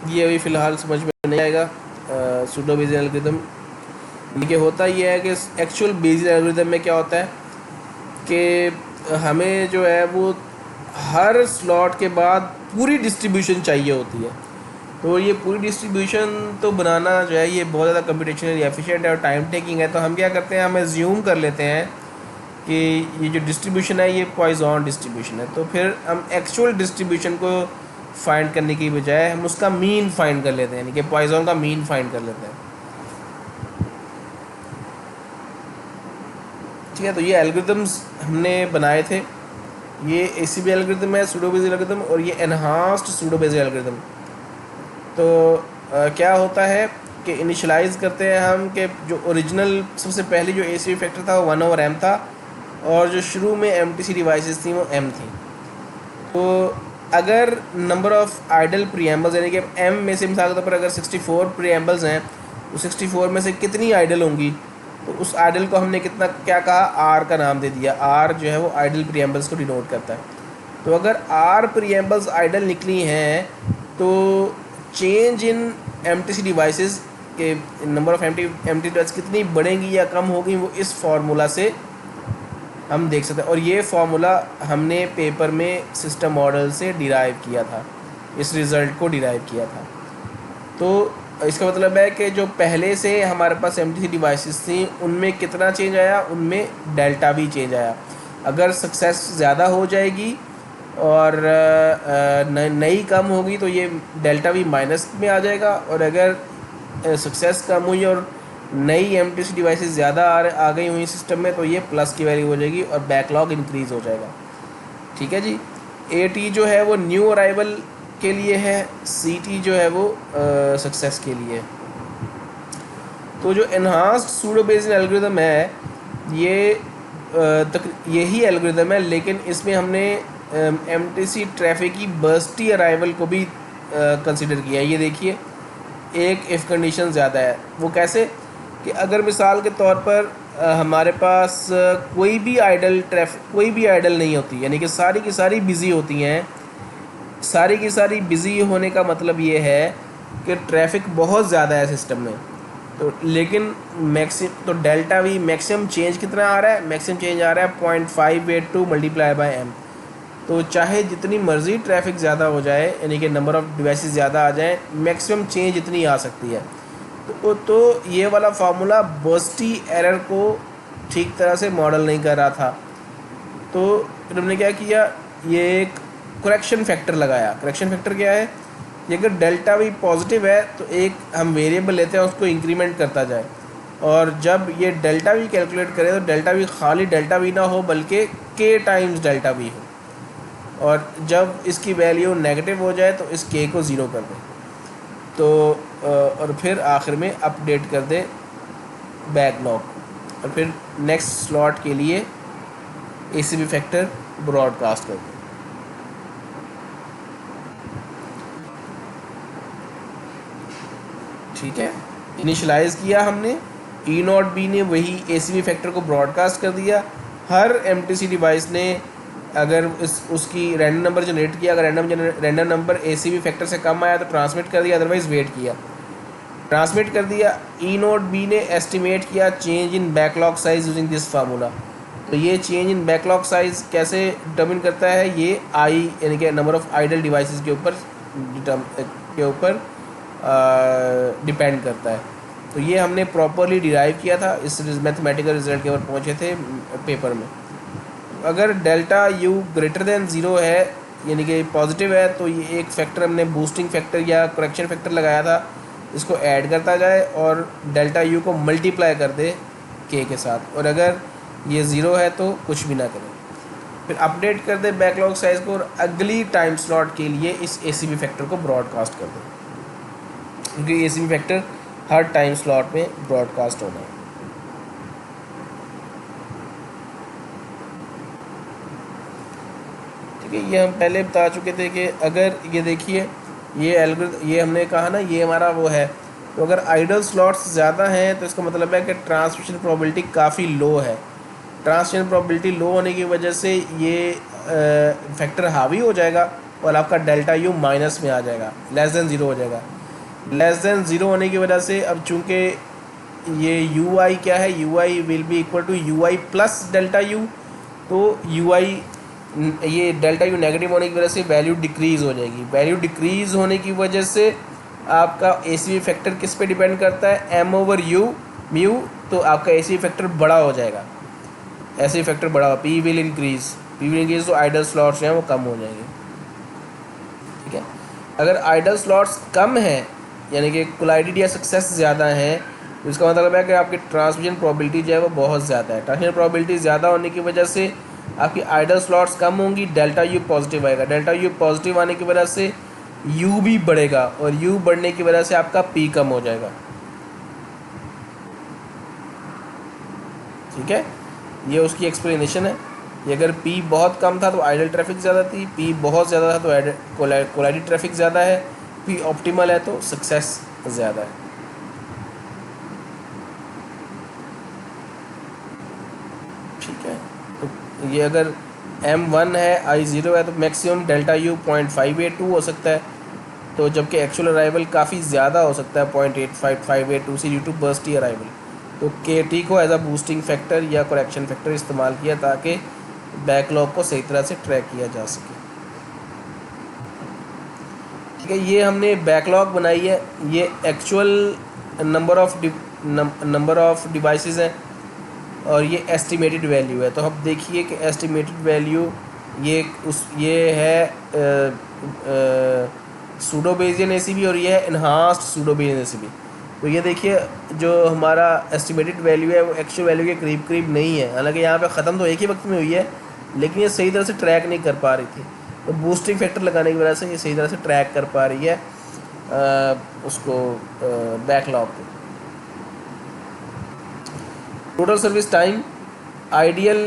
ये अभी फ़िलहाल समझ में नहीं आएगा सूडो बेसिक एल्गोरिथम। देखिए होता ये है कि एक्चुअल बेसिक एल्गोरिथम में क्या होता है कि हमें जो है वो हर स्लॉट के बाद पूरी डिस्ट्रीब्यूशन चाहिए होती है। तो ये पूरी डिस्ट्रीब्यूशन तो बनाना जो है ये बहुत ज़्यादा कंप्यूटेशनली एफिशिएंट है और टाइम टेकिंग है। तो हम क्या करते हैं, हम एज्यूम कर लेते हैं कि ये जो डिस्ट्रीब्यूशन है ये पॉइजन डिस्ट्रीब्यूशन है। तो फिर हम एक्चुअल डिस्ट्रीब्यूशन को फाइंड करने की बजाय हम उसका मीन फाइंड कर लेते हैं, यानी कि पॉइजन का मीन फाइंड कर लेते हैं। ठीक है, तो ये एल्गोरिथम्स हमने बनाए थे। ये एसीबी एल्गोरिथम है, सूडो बेसिक एल्गोरिथम, और ये एनहांस्ड सूडो बेसिक एल्गोरिथम। तो क्या होता है कि इनिशलाइज़ करते हैं हम कि जो ओरिजिनल सबसे पहले जो एसीवी फैक्टर था वो 1/m था और जो शुरू में एमटीसी डिवाइसेस थी वो m थी। तो अगर नंबर ऑफ़ आइडल प्रीएम्बल्स यानी कि m में से मिसाल के तौर पर अगर 64 प्रीएम्बल्स हैं तो 64 में से कितनी आइडल होंगी, तो उस आइडल को हमने कितना क्या कहा, r का नाम दे दिया। r जो है वो आइडल प्रीएम्बल्स को डिनोट करता है। तो अगर r प्रीएम्बल्स आइडल निकली हैं तो चेंज इन एमटीसी डिवाइसेस के नंबर ऑफ़ एमटी डिवाइस कितनी बढ़ेंगी या कम होगी वो इस फार्मूला से हम देख सकते हैं। और ये फार्मूला हमने पेपर में सिस्टम मॉडल से डिराइव किया था, इस रिज़ल्ट को डिराइव किया था। तो इसका मतलब है कि जो पहले से हमारे पास एमटीसी डिवाइसेस थी उनमें कितना चेंज आया, उनमें डेल्टा भी चेंज आया। अगर सक्सेस ज़्यादा हो जाएगी और नई कम होगी तो ये डेल्टा भी माइनस में आ जाएगा, और अगर सक्सेस कम हुई और नई एमटीसी डिवाइसेस ज़्यादा आ गई हुई सिस्टम में तो ये प्लस की वैल्यू हो जाएगी और बैकलॉग इंक्रीज़ हो जाएगा। ठीक है जी। AT जो है वो न्यू अराइवल के लिए है, CT जो है वो सक्सेस के लिए है। तो जो एनहांस्ड सूडो बेसिक एल्गोरिथम है ये यही एल्गोरिथम है, लेकिन इसमें हमने एमटीसी ट्रैफिक की बर्स्टी अराइवल को भी कंसिडर किया है। ये देखिए एक इफ़ कंडीशन ज़्यादा है। वो कैसे कि अगर मिसाल के तौर पर हमारे पास कोई भी आइडल नहीं होती, यानी कि सारी की सारी बिज़ी होती हैं, सारी की सारी बिज़ी होने का मतलब ये है कि ट्रैफिक बहुत ज़्यादा है सिस्टम में। तो लेकिन डेल्टा वी मैक्सिमम चेंज कितना आ रहा है, मैक्सिमम चेंज आ रहा है 0.582 मल्टीप्लाई बाय एम। तो चाहे जितनी मर्ज़ी ट्रैफिक ज़्यादा हो जाए, यानी कि नंबर ऑफ़ डिवाइसेस ज़्यादा आ जाए, मैक्सिमम चेंज इतनी आ सकती है। तो ये वाला फार्मूला बर्स्टी एरर को ठीक तरह से मॉडल नहीं कर रहा था। तो फिर हमने क्या किया, ये एक करेक्शन फैक्टर लगाया। करेक्शन फैक्टर क्या है, ये अगर डेल्टा वी पॉजिटिव है तो एक हम वेरिएबल लेते हैं, उसको इंक्रीमेंट करता जाए, और जब ये डेल्टा वी कैलकुलेट करें तो डेल्टा वी खाली डेल्टा वी ना हो बल्कि के टाइम्स डेल्टा वी हो, और जब इसकी वैल्यू नेगेटिव हो जाए तो इस के को ज़ीरो कर दें। तो और फिर आखिर में अपडेट कर दे बैकलॉग, और फिर नेक्स्ट स्लॉट के लिए एसीबी फैक्टर ब्रॉडकास्ट कर दें। ठीक है, इनिशलाइज़ किया हमने, ई नॉट बी ने वही एसीबी फैक्टर को ब्रॉडकास्ट कर दिया। हर एमटीसी डिवाइस ने अगर उसकी रैंडम नंबर जनरेट किया, अगर रैंडम नंबर एसीबी फैक्टर से कम आया तो ट्रांसमिट कर दिया, अदरवाइज़ वेट किया। ट्रांसमिट कर दिया। ई नोट बी ने एस्टिमेट किया change in backlog size using this formula. तो ये चेंज इन बैकलॉग साइज कैसे डिटर्मिन करता है, ये आई यानी कि नंबर ऑफ़ आइडल डिवाइसेस के ऊपर डिपेंड करता है। तो ये हमने प्रॉपरली डिराइव किया था, इस मैथमेटिकल रिजल्ट के ऊपर पहुँचे थे पेपर में। अगर delta U greater than zero है, यानी कि पॉजिटिव है, तो ये एक फैक्टर हमने बूस्टिंग फैक्टर या करेक्शन फैक्टर लगाया था, इसको ऐड करता जाए और डेल्टा यू को मल्टीप्लाई कर दे के साथ, और अगर ये ज़ीरो है तो कुछ भी ना करें। फिर अपडेट कर दे बैकलॉग साइज़ को, और अगली टाइम स्लॉट के लिए इस एसीबी फैक्टर को ब्रॉडकास्ट कर दे, क्योंकि एसीबी फैक्टर हर टाइम स्लॉट में ब्रॉडकास्ट होना है। ठीक है, ये हम पहले बता चुके थे कि अगर ये देखिए ये हमने कहा ना, ये हमारा वो है। तो अगर आइडल स्लॉट्स ज़्यादा हैं तो इसका मतलब है कि ट्रांसमिशन प्रोबेबिलिटी काफ़ी लो है। ट्रांसमिशन प्रोबेबिलिटी लो होने की वजह से ये फैक्टर हावी हो जाएगा और आपका डेल्टा यू माइनस में आ जाएगा, लेस देन ज़ीरो हो जाएगा। लेस देन ज़ीरो होने की वजह से अब चूँकि ये यू आई क्या है, u i will be equal to u i plus delta u. तो यू आई, ये डेल्टा यू नेगेटिव होने की वजह से वैल्यू डिक्रीज़ हो जाएगी। वैल्यू डिक्रीज़ होने की वजह से आपका एसीबी फैक्टर किस पे डिपेंड करता है, एम ओवर यू म्यू। तो आपका एसीबी फैक्टर बड़ा हो जाएगा, एसीबी फैक्टर बड़ा हो, पी विल इंक्रीज़ तो आइडल स्लॉट्स हैं वो कम हो जाएंगे। ठीक है, अगर आइडल स्लॉट्स कम हैं, यानी कि कोलाइडेड या सक्सेस ज़्यादा हैं, तो इसका मतलब है कि आपकी ट्रांसमिशन प्रोबेबिलिटी जो है वो बहुत ज़्यादा है। ट्रांसमिशन प्रोबेबिलिटी ज़्यादा होने की वजह से आपकी आइडल स्लॉट्स कम होंगी, डेल्टा यू पॉजिटिव आएगा। डेल्टा यू पॉजिटिव आने की वजह से यू भी बढ़ेगा, और यू बढ़ने की वजह से आपका पी कम हो जाएगा। ठीक है, ये उसकी एक्सप्लेनेशन है कि अगर पी बहुत कम था तो आइडल ट्रैफिक ज़्यादा थी, पी बहुत ज़्यादा था तो कोलाइडेड ट्रैफिक ज़्यादा है, पी ऑप्टिमल है तो सक्सेस ज़्यादा है। ठीक है, तो ये अगर M1 है, I0 है, तो मैक्सिमम डेल्टा यू 0.582 हो सकता है, तो जबकि एक्चुअल अराइवल काफ़ी ज़्यादा हो सकता है 0.8582 से ड्यू टू बर्स्टी अराइवल। तो के टी को एज अ बूस्टिंग फैक्टर या करेक्शन फैक्टर इस्तेमाल किया ताकि बैकलॉग को सही तरह से ट्रैक किया जा सके। ठीक है, ये हमने बैकलॉग बनाई है, ये एक्चुअल नंबर ऑफ़ डिवाइसेस हैं और ये एस्टिमेटेड वैल्यू है। तो अब देखिए कि एस्टिमेटेड वैल्यू ये है सूडो बेसियन एसीबी और ये है इन्हांस्ड सूडो बेसियन एसीबी। तो ये देखिए जो हमारा एस्टिमेटेड वैल्यू है वो एक्चुअल वैल्यू के करीब करीब नहीं है, हालांकि यहाँ पे ख़त्म तो एक ही वक्त में हुई है, लेकिन ये सही तरह से ट्रैक नहीं कर पा रही थी। तो बूस्टिंग फैक्टर लगाने की वजह से ये सही तरह से ट्रैक कर पा रही है उसको बैकलॉग को। टोटल सर्विस टाइम आइडियल,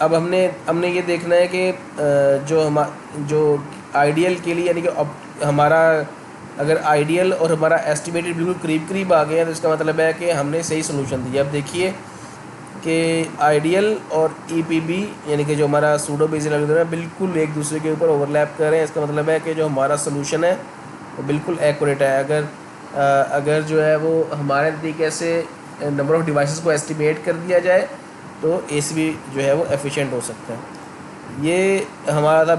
अब हमने ये देखना है कि जो आइडियल के लिए, यानी कि हमारा अगर आइडियल और हमारा एस्टिमेटेड बिल्कुल करीब करीब आ गया तो इसका मतलब है कि हमने सही सोल्यूशन दिया। अब देखिए कि आइडियल और ईपीबी यानी कि जो हमारा सूडो बेसिक एल्गोरिथम है बिल्कुल एक दूसरे के ऊपर ओवरलैप कर रहे हैं। इसका मतलब है कि जो हमारा सोल्यूशन है वो बिल्कुल एक्यूरेट है। अगर जो है वो हमारे तरीके से नंबर ऑफ़ डिवाइसेस को एस्टिमेट कर दिया जाए तो एसीबी जो है वो एफिशिएंट हो सकता है। ये हमारा था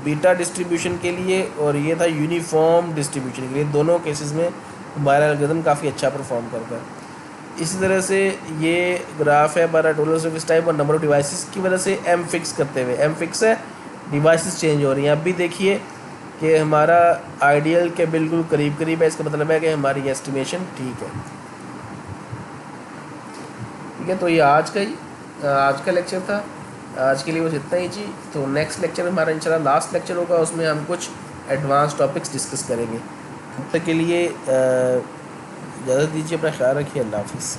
बीटा डिस्ट्रीब्यूशन के लिए और ये था यूनिफॉर्म डिस्ट्रीब्यूशन के लिए। दोनों केसेस में हमारा एल्गोरिथम काफ़ी अच्छा परफॉर्म करता है। इसी तरह से ये ग्राफ है हमारा टोटल सर्विस टाइम और नंबर ऑफ डिवाइसेस की वजह से एम फिक्स करते हुए। एम फिक्स है, डिवाइसेस चेंज हो रही हैं। अब भी देखिए कि हमारा आइडियल के बिल्कुल करीब करीब है। इसका मतलब है कि हमारी एस्टिमेशन ठीक है। ठीक है, तो ये आज का लेक्चर था। आज के लिए बस इतना ही जी। तो नेक्स्ट लेक्चर हमारा इंशाल्लाह लास्ट लेक्चर होगा, उसमें हम कुछ एडवांस टॉपिक्स डिस्कस करेंगे। तब तक के लिए इजाज़त दीजिए, अपना ख्याल रखिए। अल्लाह हाफिज़।